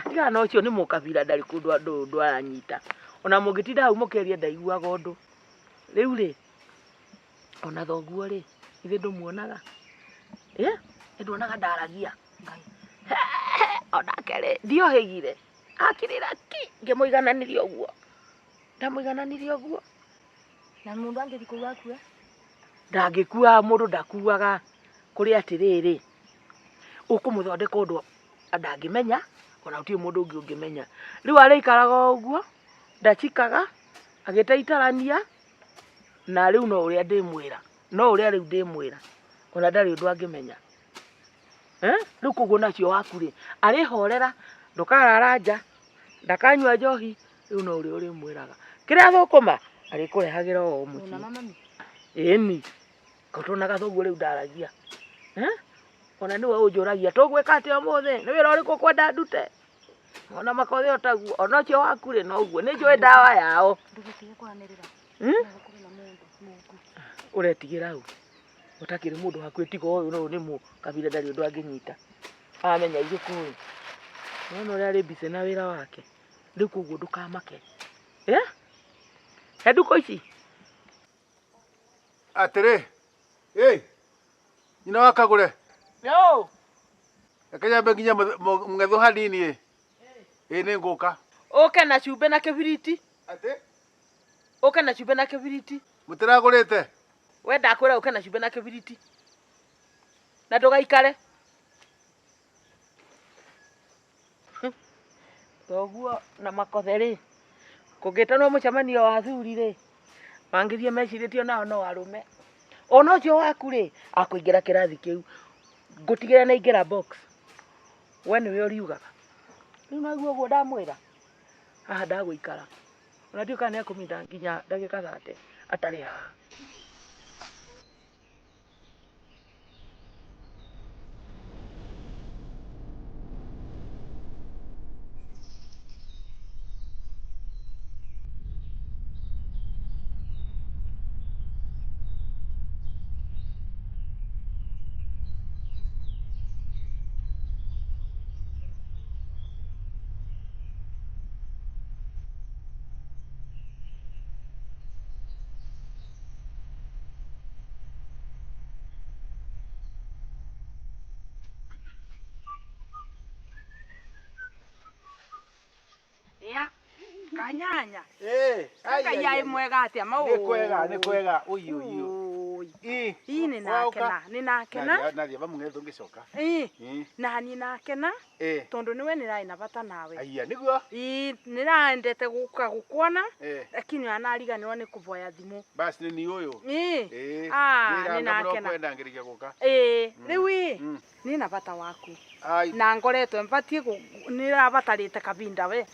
Tiga no ũcio nĩ mũkabira ndarĩ kũndũ andũ aranyita. Ona mũngĩtinda hau mũkĩaria ndaiguaga ũndũ. Rĩu rĩ ona thoguo rĩ ithe ndũmuonaga. Nduonaga ndaragia. Onake rĩ ndiohĩgire. Akirĩra ki ngĩmũigananiria ũguo. Ndamũigananiria ũguo. Na mũndũ angĩthi kũu akue? Ndangĩkua mũndũ ndakuaga kũrĩ atĩrĩrĩ. Ũkũmũthondeka ũndũ ndangĩmenya ona gũtirĩ mũndũ ũngĩ ũngĩmenya. Rĩu arĩikaraga ũguo ndacikaga agĩtaitarania na rĩu no ũrĩa ndĩmwĩra. No ũrĩa rĩu ndĩmwĩra. Ona ndarĩ ũndũ angĩmenya. Rĩu kũguo nacio waku rĩ arĩhorera ndokarara nja ndakanyua njohi rĩu no ũrĩa ũrĩmwĩraga. Kĩrĩa thũkũma arĩkũrehagĩra o mũciĩ. Ona mami. Ĩni. Kotonaga thoguo rĩu ndaragia. Ona niwe ũnjũragia tũgwĩka atĩa ũmũthĩ? Nĩ wĩra ũrĩkũ kwenda ndute? Ona makothi otaguo ona ũcio waku rĩ no ũguo nĩ njũĩ ndawa yao. Ndũgĩtige kwanĩrĩra. Ũretigĩra hau. Ũtakĩrĩ mũndũ hakuhĩ tiga ũyũ no nĩ mũkabira ndarĩ ũndũ angĩnyita. Amenya igĩkũĩ. Nona ũrĩa arĩ mbice na wĩra wake. Rĩu kũguo ndũkamake. He nduko ici. Atĩrĩ. Nyina wa Kagũre. Yo. Akanyambe nginya mũng'etho hanini nĩ ngũka. Ũke na cumbĩ na kĩbiriti. Atĩ? Ũke na cumbĩ na kĩbiriti. Mũtiragũrĩte? We ndakwĩra ũke na cumbĩ na kĩbiriti. Na ndũgaikare. Thoguo na makothe rĩ. Kũngĩtanwo mũcemanio wa athuri rĩ. Mangĩthiĩ mecirĩtio nao no arũme. Ona ũcio waku rĩ akũingĩra kĩrathi kĩu. Ngũtigĩra na ingĩra box. We nĩwe ũriugaga. Rĩu naguo ũguo ndamwĩra. Haha ndagũikara. Ona ndiũka nĩ ekũminda nginya ndagĩka 30 atarĩ haha. Kanyanya. Kaka yai mwega atia mau. Nĩ kwega. Uyu. Ini ninakena. Nathia bamũng'etho ngĩcoka. Na ninakena. Tondu niwe nirai na bata nawe. Aya niguo. Niraendete guka gukuona. Lakini anariganirwo ni kuvoya thimu. Basi ni uyu. Ninakena. Kwenda ngirikia guka. Riu ni na bata waku. Na ngoretwe mbatie nirabatarite kabinda we.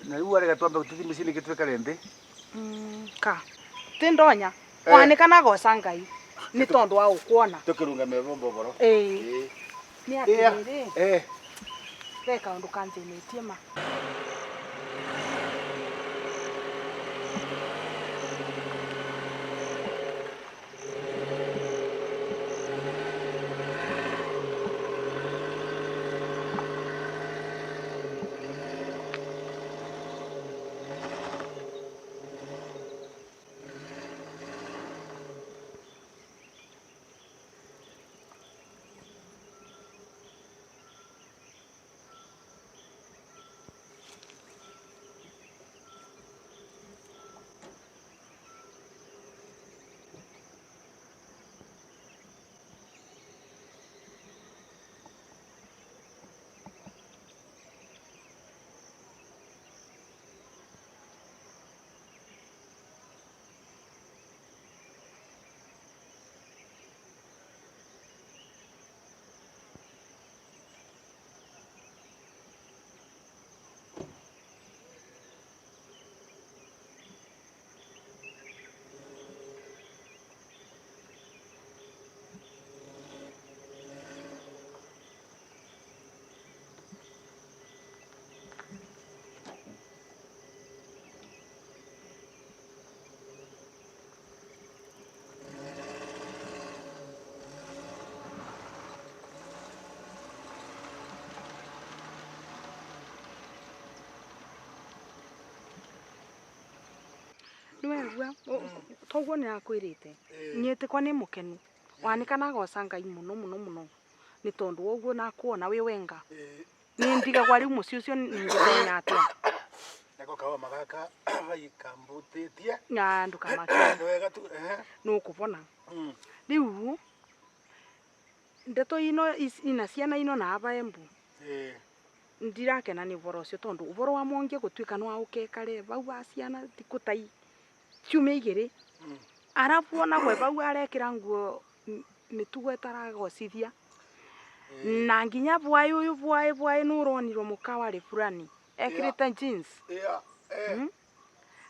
Na rĩu arega twambe gũthiĩ mĩciĩ gĩtuĩka rĩndĩ. Ka. Tindonya. Wanikana goca Ngai. Ni tondu wa gukuona. Tukirunga mebombo boro. Ni atiriri reka undu kanthinitie ma niwegua toguo ni akwirite nyetikwa ni mukenu wanikana goca Ngai muno muno muno ni tondu woguo na kuona wi wenga ni ndigagwa riu muci ucio ningithenya atia nako kawa magaka vaikambutitie na ndukamaka wega tu nukubona riu ndeto ino ina ciana ino na abaembu ndirakena ni uboro ucio tondu uboro wa mongie gutwika no aukekare bau ba ciana tikutai ciumia igiri arabu ona gwe bau arekira nguo mitugo etaragocithia na nginya bwai uyu bwai nuronirwo mukawari fulani ekirite jeans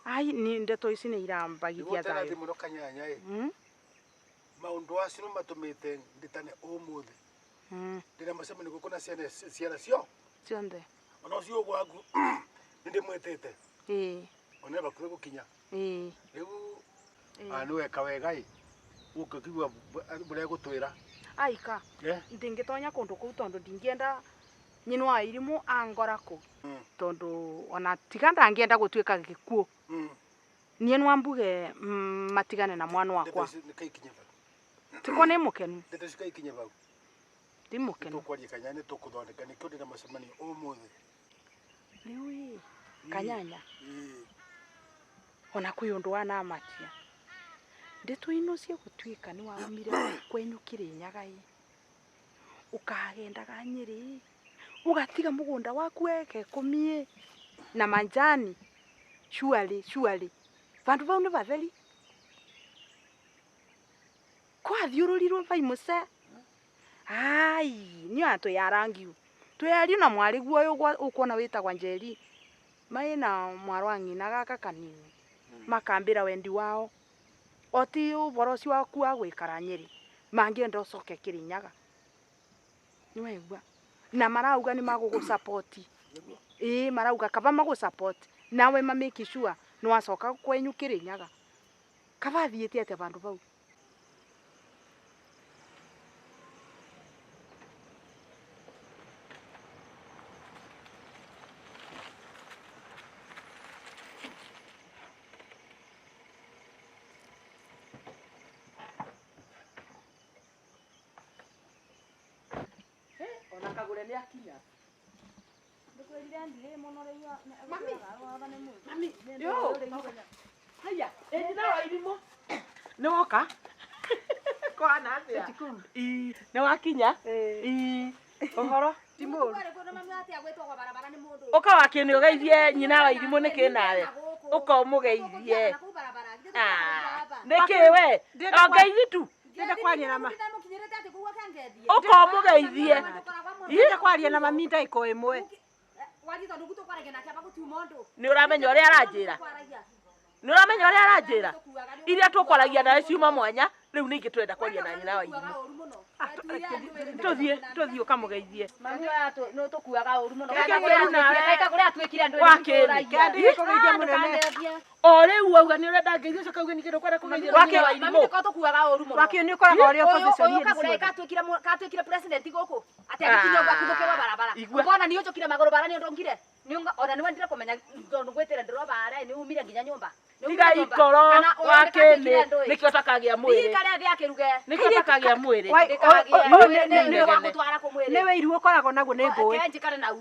ai ni ndeto ici ni irambagithia thayo ndio muno kanyanya maundu acio matumite nditane umuthi ndina macemani gukuna ciana cio cionde ona ucio gwaku ndimwetete ona bakuru gukinya riu anu weka wega ukikigwa bure gutwira aika ndingitonya kundu kuu tondu ndingienda nyino wa irimu angorako tondu ona tiga ndangienda gutwika gikuo nie no ambuge matigane na mwana wakwa tiko ni mukenu ndete cikaikinya bau ndi mukenu tukwaria kanyanya tukuthondeka nikio ndina macemani umuthi riu kanyanya ona kwi undu wana amatia ndeto ino cia gutwika ni waumire kwenyu Kirinyaga ukagendaga Nyeri ugatiga mugunda waku weke kumie na manjani surely vandu vau ni vatheri kwa thiururirwo vai muce ai ni antu ya rangiu tweri na mwari guo ukona witagwa Njeri mai na mwarwa ngina gaka kanini makambira wendi wao oti uboro cio waku wa gwikara Nyeri mangienda ucoke Kirinyaga niwegua na marauga ni magugusupport marauga kaba magusupport nawe make sure no acoka kwenyu Kirinyaga kaba thiete ate bandu bau Nakagure ni akinya mami yo haya ejina wa irimo ni woka kwa na atia ni wakinya ohoro timuru uka wakini ugeithie nyina wa irimo niki nawe uka umugeithie niki we ongeithi tu ndenda kwaria na ma uka umugeithie ndenda kwaria na mami ndaiko imwe ni uramenya uria aranjira Nĩ ũramenya ũrĩa aranjĩra? Iria tũkwaragia nawe ciuma mwanya, rĩu nĩ ingĩ twenda kwaria na nyina wa irimũ. Tũthiĩ ũkamũgeithie. Mami watu no tukuaga ũru mũno. Reka kũrĩa twĩkire andũ kũgeithia mũnene. O rĩu auga nĩ ũrenda ngeithio coka uge ningĩ ndũkwenda kũgeithia na nyina wa irimũ. Mami ko tukuaga ũru mũno. Wakĩ nĩ ũkoraga ũrĩa opposition yĩrĩ ciothe. Katwĩkire president gũkũ. Atĩ agĩkinya gwakuthũkĩrwo barabara. Ukona nĩ ũjũkire magũrũ bara nĩ ũndongire. Ona nĩ wendire kũmenya ndondu gwĩtĩra ndĩro bara nĩ umire nginya nyũmba. Tiga ikoro wakĩnĩ nĩkĩo ũtakagĩa mwĩrĩ. Thirikari ndĩakĩruge. Nĩkĩo ũtakagĩa mwĩrĩ. Nĩwe iru ũkoragwo naguo nĩ ngũĩ. Kenjikare na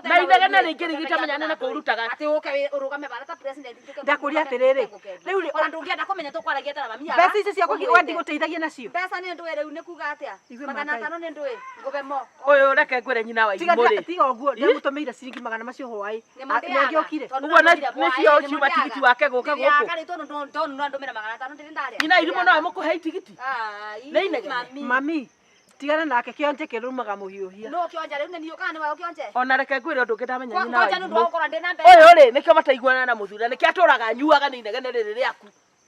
na inegene rĩingĩ rĩgĩtamenya nĩ kũrutaga. Atĩ ũke ũrũgame bara ta president. Ndakũria atĩrĩrĩ. Rĩu ona ndũngĩenda kũmenya tũkwaragia ta mami. Mbeca icio cia wendi gũteithagia nacio. Mbeca nĩ ndũĩ rĩu nĩ kuga atĩa? 500 nĩ ndũĩ. Ngũbemo. Ũyũ reke ngwĩre nyina wa irimũ rĩ. Tiga ũguo ndĩmũtũmĩire ciringi 100 macio hwaĩ. Nĩngĩokire. Ũguo nĩcio ciuma tigiti wake gũka gũkũ. Nyina irimũ nawe mũkũhe itigiti. Nĩ inegene. Mami, tigana nake kĩonje kĩrumaga mũhiũhia. No kĩonje rĩu nĩ ũkana nĩ wayo kĩonje. Ona reke ngwĩre ũndũ ũngĩ ndamenya nyina wa irimũ. Ũyũ rĩ nĩkĩo mataiguana na mũthuri, nĩkĩo atũraga nyuaga nĩ inegene rĩrĩ rĩaku.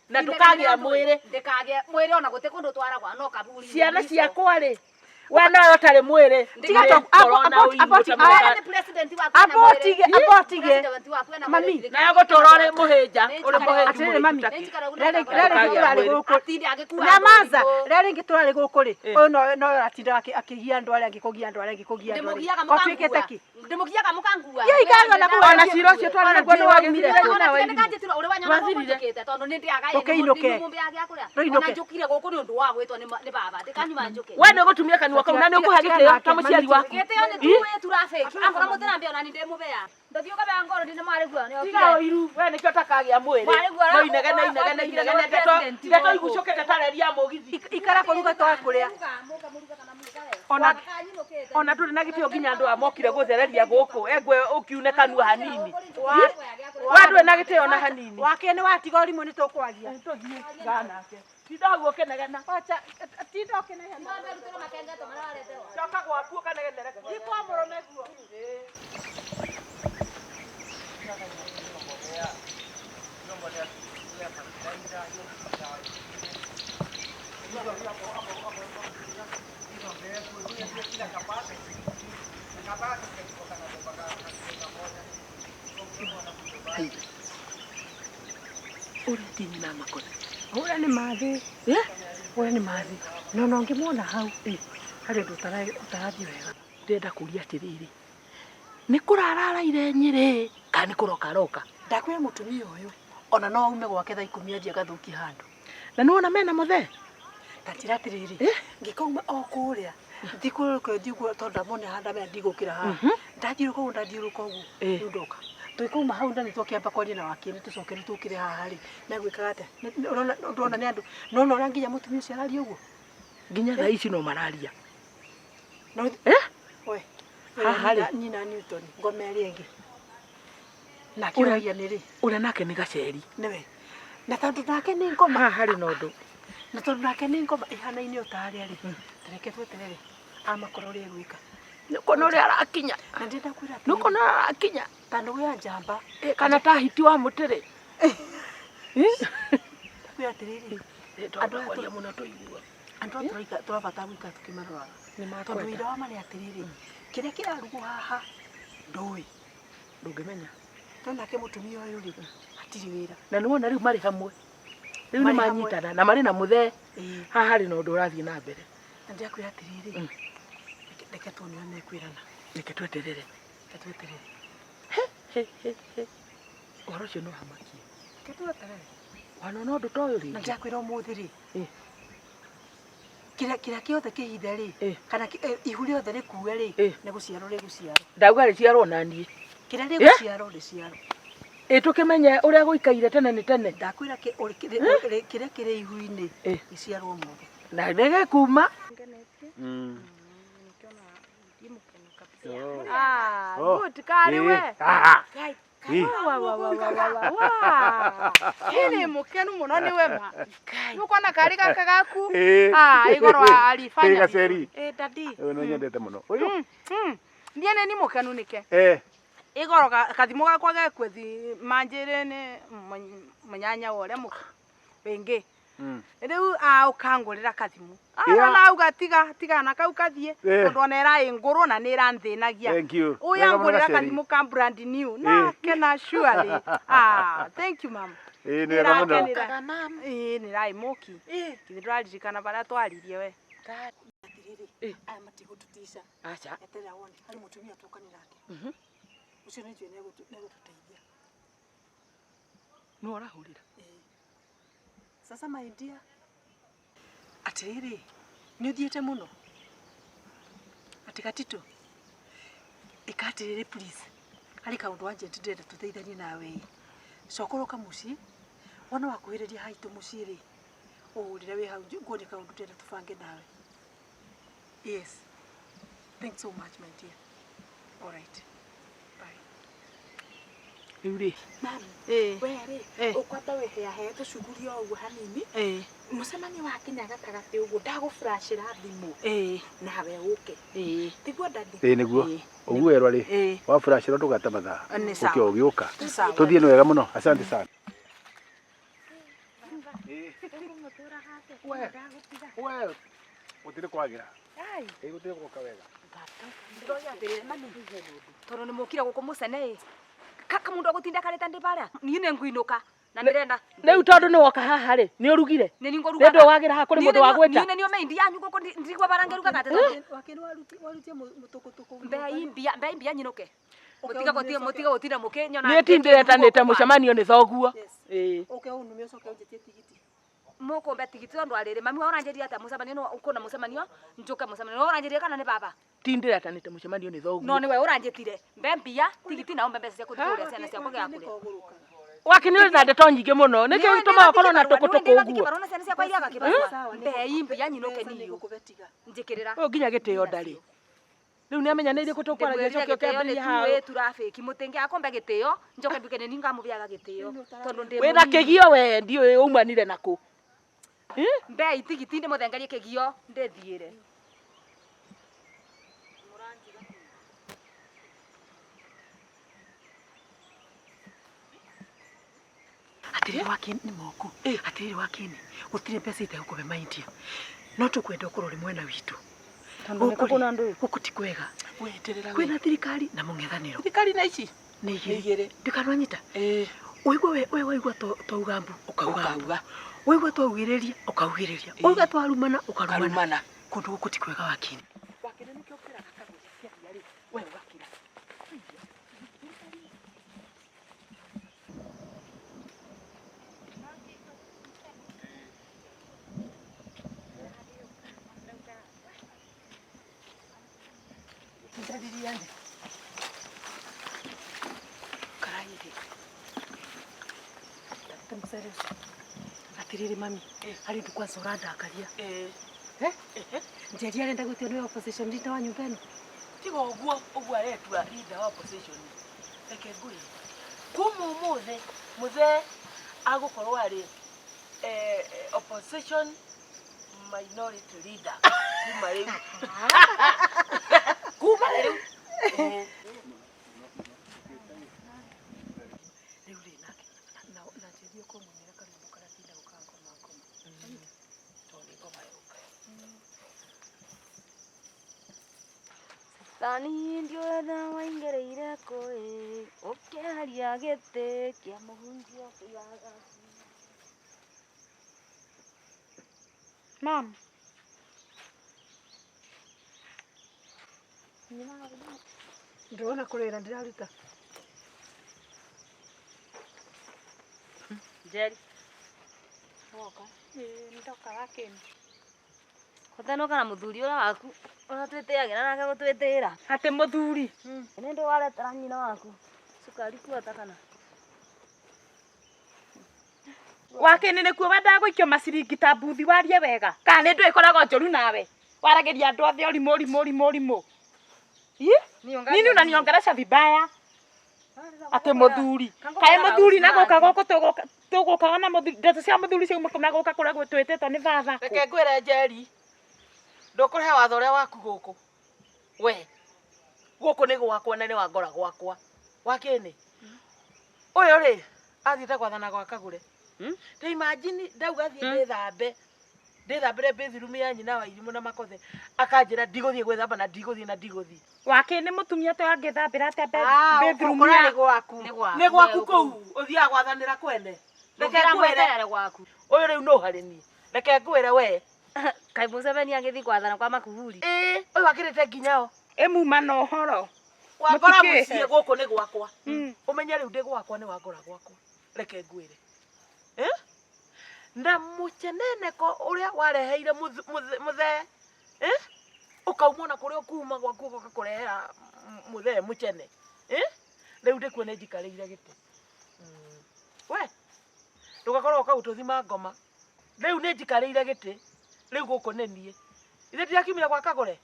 Na ndũkagĩa mwĩrĩ. Ndĩkagĩa mwĩrĩ ona gũte kũndũ twaragwa no kaburi. Ciana ciakwa rĩ. We no ũtarĩ mwĩrĩ. Abotige. Mami, na gũtũra ũrĩ mũhĩnja, ũrĩ atĩrĩrĩ mami. mũhĩnja. Tũrarĩ gũkũ. Nyamaza, rĩrĩ rĩngĩ tũrarĩ gũkũ rĩ. Ũyũ no atinda akĩgia andũ arĩa angĩ kũgia andũ arĩa angĩ kũgia andũ arĩa. Watuĩkĩte ki. Ndĩmũgiaga mũkangua. Yei kaga na kuona Ona ciro cio twarĩ guo nĩ wagithire. Nĩkanjĩtira ũrĩ wanyona mũndũkĩte tondũ nĩ ndĩaga Ũkĩinũke. Ona njũkire gũkũ nĩ ũndũ wa gwĩtwo nĩ baba. Ndĩkanyuma njũke. We nĩ gũtumia kanua kau na nĩ ũkũhe gĩtĩo ta mũciari waku. Gĩtĩo nĩ tuwe turafiki. Akora mũtĩrambia ona nĩ ndĩmũbea. Ndathiĩ ũkabea ngoro ndĩ nĩ marĩgua nĩ Tiga ũiru, we nĩkĩo ũtakagĩa mwĩrĩ. No inegene ndeto igucũkĩte ta reri ya mũgithi. ikara kũruga twa kũrĩa. Ona ndũrĩ na gĩtĩo nginya andũ amokire gũthereria gũkũ. Engwe ũkiune kanua hanini. We ndũrĩ na gĩtĩo na hanini. Wakĩ nĩ watiga ũrimũ nĩ tũkwaria. Tũthiĩ nganake. Tinda guo kĩnegena. Tinda ũkĩnegena. Coka gwaku ũkanegenere. Ikwa mũrũme guo. Ũrĩa ti nyina makore. Ũrĩa nĩ mathĩ. Ũrĩa nĩ mathĩ. No ngĩmuona hau. Harĩ ũndũ ũtarathiĩ wega. Ndĩrenda kũria atĩrĩrĩ. Nĩ kũrararaire Nyĩrĩ kana nĩ kũrokaroka? Ndakwĩra mũtumia ũyũ ona no ume gwake thaa 10 anjia gathũki handũ. Na nĩwona mena mũthee? Tatira atĩrĩrĩ. Ngĩkauma o kũrĩa. Ndikũrũka ndigwo tondũ ndamone handa mena ndigũkĩra haha. Ndathiũrũka ũguo. Ndoka. Twĩkauma hau ndani tũkĩamba kwaria na wakĩrĩ tũcoke tũkĩre haha rĩ. Na gwĩkaga atĩa? Ndona nĩ andũ. No ũrĩa nginya mũtumia ũcio araria ũguo. Nginya thaa ici no mararia. No we. Haha rĩ. Nyina Newton ngome ĩrĩa ĩngĩ. Na kĩragia nĩ rĩ. Ũrĩa nake nĩ gaceri. Nĩwe. Na tondũ nake nĩ ngoma. Haha harĩ na ũndũ. Na tondũ nake nĩ ngoma ihana-inĩ o tarĩa rĩ. Tareke tweterere. Amakora ũrĩa gwĩka. Nĩkona ũrĩa arakinya. Na ndĩrenda kwĩra atĩ. Nĩkona arakinya. Tandũ ya njamba. Kana ta hiti wa mũtĩrĩ. Kwĩra atĩrĩrĩ. Andũ akwaria mũno tũigua. Andũ tũrabata gũikara tũkĩmaroraga. Tondũ wĩra wa marĩ atĩrĩrĩ. Kĩrĩa kĩrarugwo haha ndũĩ. Ndũngĩmenya. Nake mũtumia ũyũ rĩ hatirĩ wĩra. Na nĩwona rĩu marĩ hamwe. Rĩu nĩ manyitana na marĩ na mũthee. Haha harĩ na ũndũ ũrathiĩ na mbere. Na ndĩrakwĩra atĩrĩrĩ. Reke tuone ũrĩa mekwĩrana. Reke tweterere. Reke tweterere. Ũhoro ũcio no hamakie. Reke tweterere. Wanona ũndũ ta ũyũ rĩ. Na ndĩrakwĩra ũmũthĩ rĩ. Kĩrĩa kĩothe kĩhithe rĩ. Kana ihu rĩothe rĩkue rĩ. Nĩ gũciarwo rĩgũciarwo. Ndauga rĩciarwo na niĩ. Kĩrĩa rĩgũciarwo rĩciarwo. Tũkĩmenye ũrĩa gũikaire tene nĩ tene. Ndakwĩra kĩrĩa kĩrĩ ihu-inĩ gĩciarwo mothe. Na nĩgĩkuma. Good kari we. Hili mukenu muno ni wema. Nukona kari gaka gaku. Igoro alifanya. Gaceri. Dadi. No nyendete muno. Uyu. Ndiye ni mukenu nike. igoro kathimo gakwa gekwethi manjire ni munyanya wore mu wengi riu ukangurira kathimo na auga tiga na kau kathie tondu ona era inguru na ni ranthinagia uyangurira kathimo ka brand new na kena surely thank you mama ni wega muno ni rai moki kithirarikana bara twaririe we aya matigututisha acha eterera wone hari mutumia tukani nake ucio ni jwe negututeithia no arahurira sasa my dear atiriri ni uthiete muno atikatito ikatiriri please hari kaundu wanje ndenda tuteithanie nawe cokoroka muci wana wakuhiriria haitu muciri urire wi hau ngoni kaundu ndenda tubange nawe. Yes. Thanks so much, my dear. All right. Bye. Yuri. Mami. Were. Ukwata we he tucuguri ogu hanini. Mucemani wa Kenya gatagati ugu ndaguflashira thimu. Nawe uke. Tigwa dadi. Niguo. Ugu erwa ri. Wa flashira ndugata mathaa. Uke ugiuka. Tuthie ni wega muno. Asante sana. Well. Utire kwagira. Gutire guka wega. Ndiroya mbere mami. Toro ni mukira guku mucene. Kaka mundu agutinda kareta ndi bara. Ni ne nguinuka. Na ndirenda. Riu tondu ni woka haha ri ni urugire. Ni ngoruga. Ndio wagira ha kuri mundu wa gweta. Ni meindi yanyu guku ndigwa barangeruga gate. Wakini warutie mutukutuku. Mbia nyinuke. Mutiga gutira mukenya na. Ni tindiretanite mucemanio ni thoguo. Okay unume ucoke unjitie tigiti. Moko mbe tigiti tondu arire mami wa oranjeria ata mucemanio no ukona mucemanio njuke mucemanio no oranjeria kana ni baba tindiretanite mucemanio ni thoguo no ni we oranjetire mbe mbia tigiti na mbe cia kuthikuria ciana ciakwa gya kuria wakinire na ndeto nyingi muno niki gituma wakorwo na tukutuku uguo barona ciana ciakwa iria gakibarua mbe imbia nyinoke niyo njikirira o nginya gitio ndari riu ni amenyanire kutukwaragia cokio kiambiria ha we turafiki mutingi akombe gitio njoke mbikene ninga mubiaga gitio tondu ndi we na kigio we ndiwe umanire naku mbe itigiti ndi muthengerie kigio ndithiire atiri wakini ni moku atiri wakini gutire pesa itegukube maindia no tukwenda ukurori mwena witu ukutikwega weterera kwina thirikari na mung'ethaniro thirikari na ici ni igire ndikanwanyita uigwa we waigwa taugambu ukauga uigwa twaugiriria ukaugiriria uigwa twarumana ukarumana kundu gukutikwega wakini wakini nikyo kira kakagucia ria ri we wakira ndadiriande karaire tumsere atiriri mami hari ndukwa soranda akaria njeri arenda gutio ni opposition leader wa nyumba ino tigo uguo aretua leader wa opposition reke ngui kuma muthe agukorwo ari opposition minority leader kuma riu Tani ndio na waingereire koi ukiaria gite kia muhunjia kuyaga Mom. Ndona kurira ndiraruta Jerry Woka. Ndoka wakini. Hothano kana muthuri ura waku ura twiteagira nake gutwitira ate muthuri ene ndo waretera nyina waku sukari kuota kana wakini nikuo wenda guikio maciringi ta mbuthi warie wega kana ndu ikoragwo njoru nawe warageria andu othe orimu nini unaniongelesha vibaya ate muthuri kae muthuri na guka guku tugukaga na muthuri ndeto cia muthuri cia na guka kuria gwitwititwo ni baba reke ngwire Njeri ndukurihe watho uria waku guku we guku ni gwakwa na ni wangora gwakwa wakene uyu ri athiite gwathana gwa Kagure te imagine ndauga thie ndithambire bathroom ya nyina wa Irimũ na Makothe akanjira ndiguthie gwithamba na ndiguthie wakene mutumia to angithambira atia Bedroom ya gwaku. ni gwaku kuu uthiaga gwathanira kwene reke ngwire gwaku. uyu riu no harimi reke ngwire we Kai Museveni agithi gwathana kwa Makuburi. uyu akirite nginyao emuma na uhoro wakora mucie guku ni gwakwa umenye riu ndi gwakwa ni wangora gwakwa reke ngwire na mucheneneko uria wareheire muthe ukaumona kuria ukuma gwaku ugakurehera muthe muchene riu ndikuone njikarire giti we ndugakorwo ukaututhima ngoma riu ni njikarire giti riu guku ni nie ithe ndirakimira gwa Kagure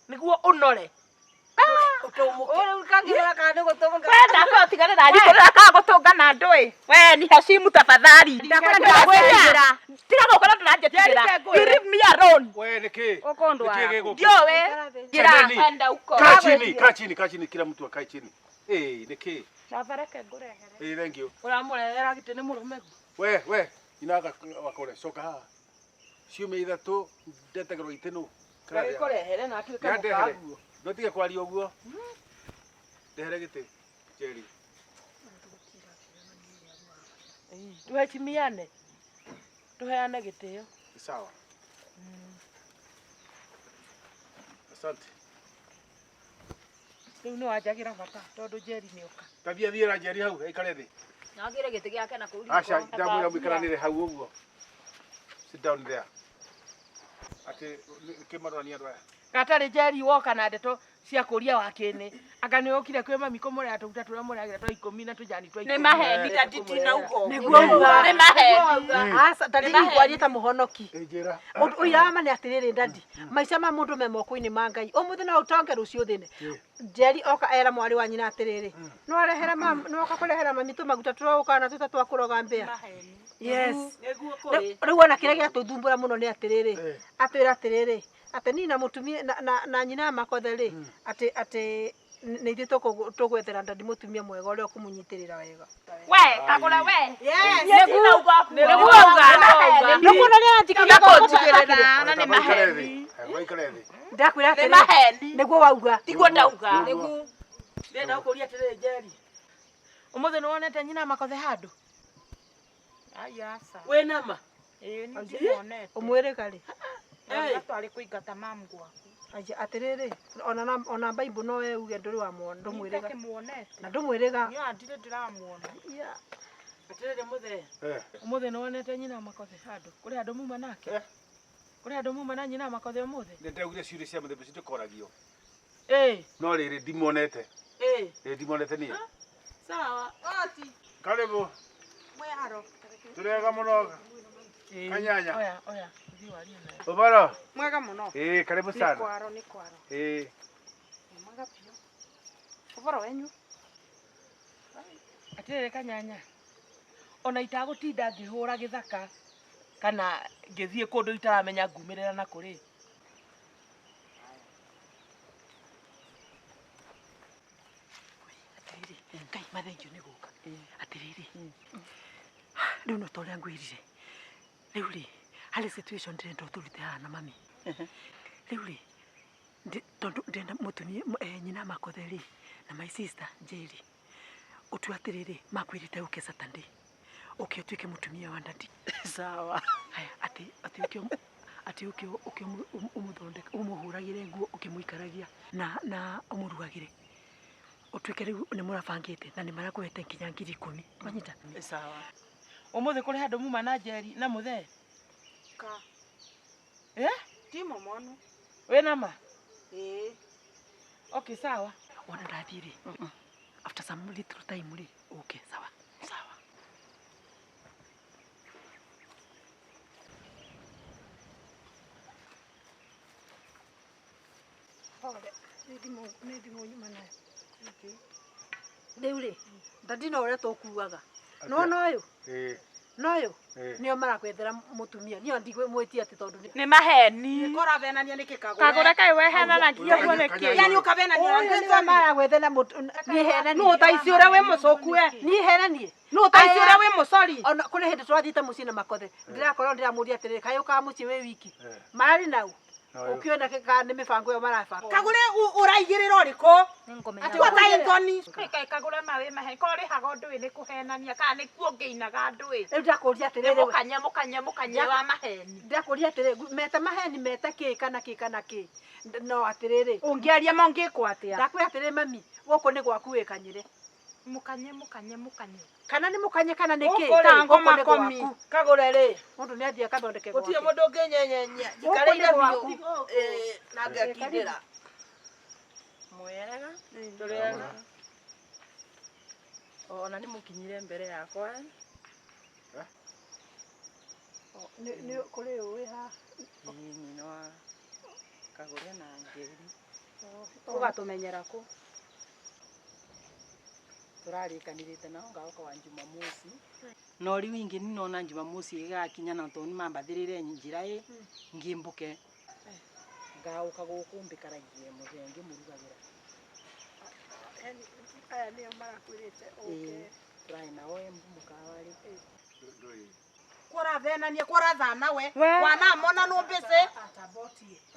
niguo unore Ukangira kana gutunga. wenda ko tigane na ndikora ka gutunga na ndui we ni hashimu tafadhali Ndakora ndagwira. tiga gukora turanjetira leave me alone We niki? Ukondo wa. ndio we Gira. enda uko Kaa chini, kila mtu akae chini. Niki? navareke ngurehere Thank you. uramurehera giti ni murume We, inaga wakore soka haha. Ciumia ithatu ndetegerwo itinu. kurehera na atuike Ndehere. mukaguo Ndotige kwaria uguo. Ndehere giti. Jerry. tuheshimiane tuheane gitio Sawa. Asante. riu ni wanjagira bata tondu Jerry ni uka Tabia thiera Jerry hau, ikare thi. Nagire giti giake na kuri. Asha, ndamwira mwikaranire hau uguo. Sit down there. Ati kimarania ndwa. gatari Jerry woka na ndeto cia kuria wakene anga ni okire kwi mami kumurera tuguta turia muragira twa 10 na tujani twa 10 ni maheni tatitina uko Niguo uga. ni maheni Asa ndadi ngwarie ta muhonoki. Njira. Uira mane atiriri ndadi. Maica ma mundu me moko-ini ma Ngai. Umuthi no utonge rucio thine. Jerry oka era mwari wa nyina atiriri. No arehera mam, no oka kurehera mami tu maguta turoka na tuta twakuroga mbea. Yes. niguo kuri Riu ona kire gia tuthumbura muno ni atiriri. Atwira atiriri. Ate ni na mutumia na nyina Makothe ri. Ate ni ithu tugwethera ndadi mutumia mwega uria ukumunyitirira wega. we Kagure we Yes. niguo uga Nuko no ria njikira ndakujigirira na ni maheni Waikare thi. ndakwira ni atiriri. maheni Niguo wauga. tiguo ndauga niguo ndenda kuria atiriri Jerry umuthi ni wonete nyina Makothe handu ayasa wina ma ni ndionete Umwire kari. twari kuingata mamu gwaku Aje atiriri. Ona Bible no uge nduri wa muono ndumwirega. muonete Na ndumwirega. ni andire ndiramuona atiriri muthe Eh. umuthi ni wonete nyina Makothe handu kuri andu muma nake kuri andu muma na nyina Makothe umuthi Ndegire ciuria cia muthemba citu koragio. no riri ndimonete. Ndimonete nie. sawa oti Karibu. mweharo Turega muno. Kanyanya. oya thi waria nayo Ubara. mwega muno Karibu sana. ni kwaro mwega pio ubora wenyu atiriri Kanyanya ona itagutinda ngihura githaka kana ngithie kundu itaramenya ngumirira na kuri atiriri Ngai mathengio ni guka atiriri riu no toria ngwirire riu ri hari situation ndirenda uturute haha na mami riu ri tondu ndenda mutumia nyina Makothe ri na my sister Jerry utu atiriri makwirite uke Saturday uke utuike mutumia wa ndadi sawa haya ati uke umuthondeka umuhuragire nguo ukimuikaragia na umurugagire utuike riu ni murabangite na ni marakuhete nginya 10,000 manyita sawa umuthi kuri handu muma na Jerry na muthe ka timo mono wena ma okay sawa ona ndathiri after some little time ri okay sawa sawa Nidimo nyuma nayo. Riu ri ndadi no uria tukuaga. No uyu noyo nio marakwethera mutumia nio ndigwe mwiti ati tondu Nĩ maheni. kora venania niki kagure Kagũre kaĩ wehenanagia guo nĩkĩ? yani ukavenania ndio maragwethera ni hena No taici ure we mucoku we. ni hena ni No taici ure we mucori. ona kuri hindi twathite mucii na makothe ndirakorwo ndiramuria atiriri kaĩ uka mucii wi wiki marari nau ukiona ka ni mibango yo marabanga Kagure uraigirira uriko. Nĩngũmenya. Watai ngoni. Kaĩ kagũre mawe mahe korĩ hago ndũĩ nĩ kũhenania kana nĩ kuo ngĩinaga ndũĩ. riu ndakuria Nĩ atiriri mũkanye wa maheni. ndakuria atiriri meta maheni meta ki kana ki no atiriri Ungiaria mongikwo atia. ndakwira atiriri mami guku ni gwaku wikanyire Mũkanye. kana ni mukanye kana ni ki Tango makomi. Kagure ri. mundu ni athia kathondeke Gutire gwake mundu nginyenyenya. Gũkũ Jikareire nĩ gwaku. biũ. Na ngakindira. Mwega. Ndurega. Ona nĩ mũkinyire mbere yakwa. ni kuri uwi ha Nyina wa Kagũre na Njeri. ugatumenyera ku Tũrarĩkanĩrĩte nao ngaũka wa Jumamosi. No rĩu ingĩ nona Jumamosi ĩgakinya na tondũ mambathĩrĩre njĩra ngĩmbũke. Ngaũka gũkũ mbĩkaragie mũthenya ngĩmũrugagĩra. aya nio marakwirite Tũrarĩ nao mũkawa-rĩ. Kora venania kora thana we. Wana mona no mbese.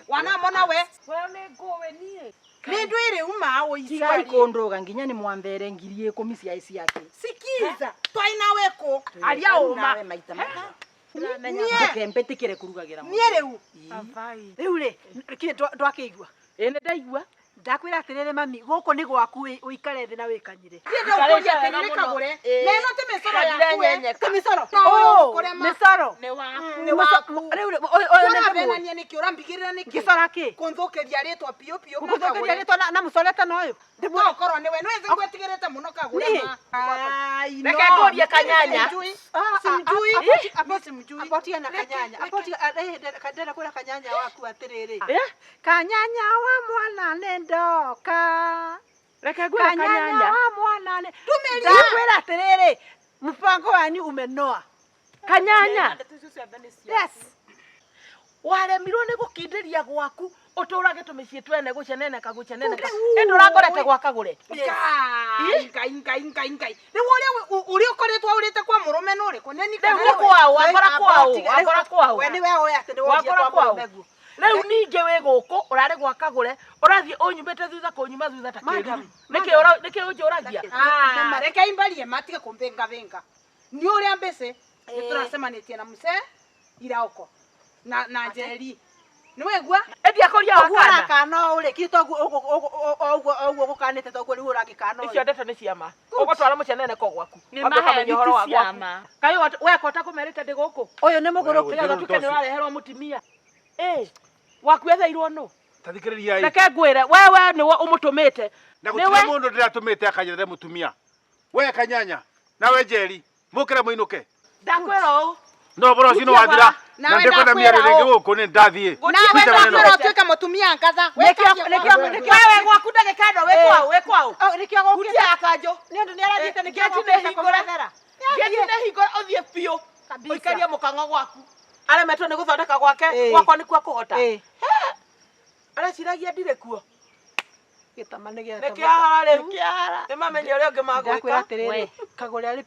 Wana mona we. We nĩ ngũĩ niĩ. Ni ndwire uma o Tigai icwari. kũndũga nginya nĩ mwambere ngiri 10 cia ciake. Sikiza. Twaina weko. Aria uma. Nawe maita maka. Ndũke mbĩtĩkĩre kũrugagĩra mũndũ. Nie riu. Avai. riu ri kire ndwakiigua Ĩ nĩ ndaigua. ndakwira atiriri mami guku ni gwaku uikare thi na wikanyire Ndikuria atiriri Kagure. Neno ti misoro yaku. ti misoro No kuria ma. misoro Nĩ waku. Ni waku. riu oyo Kora ni venania niki urambigirira niki. gisora ki Kunthukiria ritwa pio pio. ukuthokeria ritwa na musorete noyo No korwo ni we no ezi ngwetigirite muno Kagure Ni. ma. Ai no. Reke ngũrie Kanyanya. Simjui. Abo Simjui. apotia na kanyanya apotia kadera kura kanyanya waku atiriri kanyanya wa mwana nendoka Reke ngwĩre Kanyanya. wa mwana ne ndakwira atiriri mpango wanyu umenoa Kanyanya. yes Waremirwo ni gukindiria gwaku uturage tumicii twene guceneneka guceneneka ndurangorete gwa Kagure. Ngai. Ni uri ukoretwo urite kwa murume nuri kuneni kana Rĩu nĩ kwao, akora kwao. we ni we oya ati ni wojie Wakora kwa kwao. murume guo riu ninge wi guku urari gwa Kagure urathie unyumite thutha kunyuma thutha ta Madam. niki unjuragia reke imbarie matige kumbenga venga ni uria mbese ni turacemanitie na muse irauko na Njeri ni wegua Endia kũria wa Ogwara kana. kana uri kito ogwo gukanite to gwo uragi kana icio ndeto ni ciama ugotwara muceneneko gwaku Nĩ maheni ti ciama. kayo wekota kumerite ndi guku uyu ni muguru kiaga tukene urareherwo mutimia wakuetheirwo no Tathikĩrĩriai. reke ngwire wewe niwe umutumite Na gũtirĩ mũndũ ndĩratũmĩte akanyitĩre mũtumia. We Kanyanya, nawe Njeri, mũkĩre mũinũke. ndakwira u No bro cino wathira. Na ndikwenda mĩario rĩngĩ gũkũ nĩ ndathiĩ. nawe ndakwira utuike mutumia ngatha wewe gwaku ndagikendo wikwao nikio gukira kutia akanjo ni ndu ni arathite nikio Geti nĩ hingũre. Geti nĩ hingũre ũthiĩ biũ ũikarie mũkang'o gwaku aremetwo nĩ gũthondeka gwake gwakwa nĩkuo kũhota areciragia ndirĩ kuo gitamane nĩkĩahara rĩu nĩmamenye ũrĩa ũngĩ magwĩka ndakwira atiriri Kagure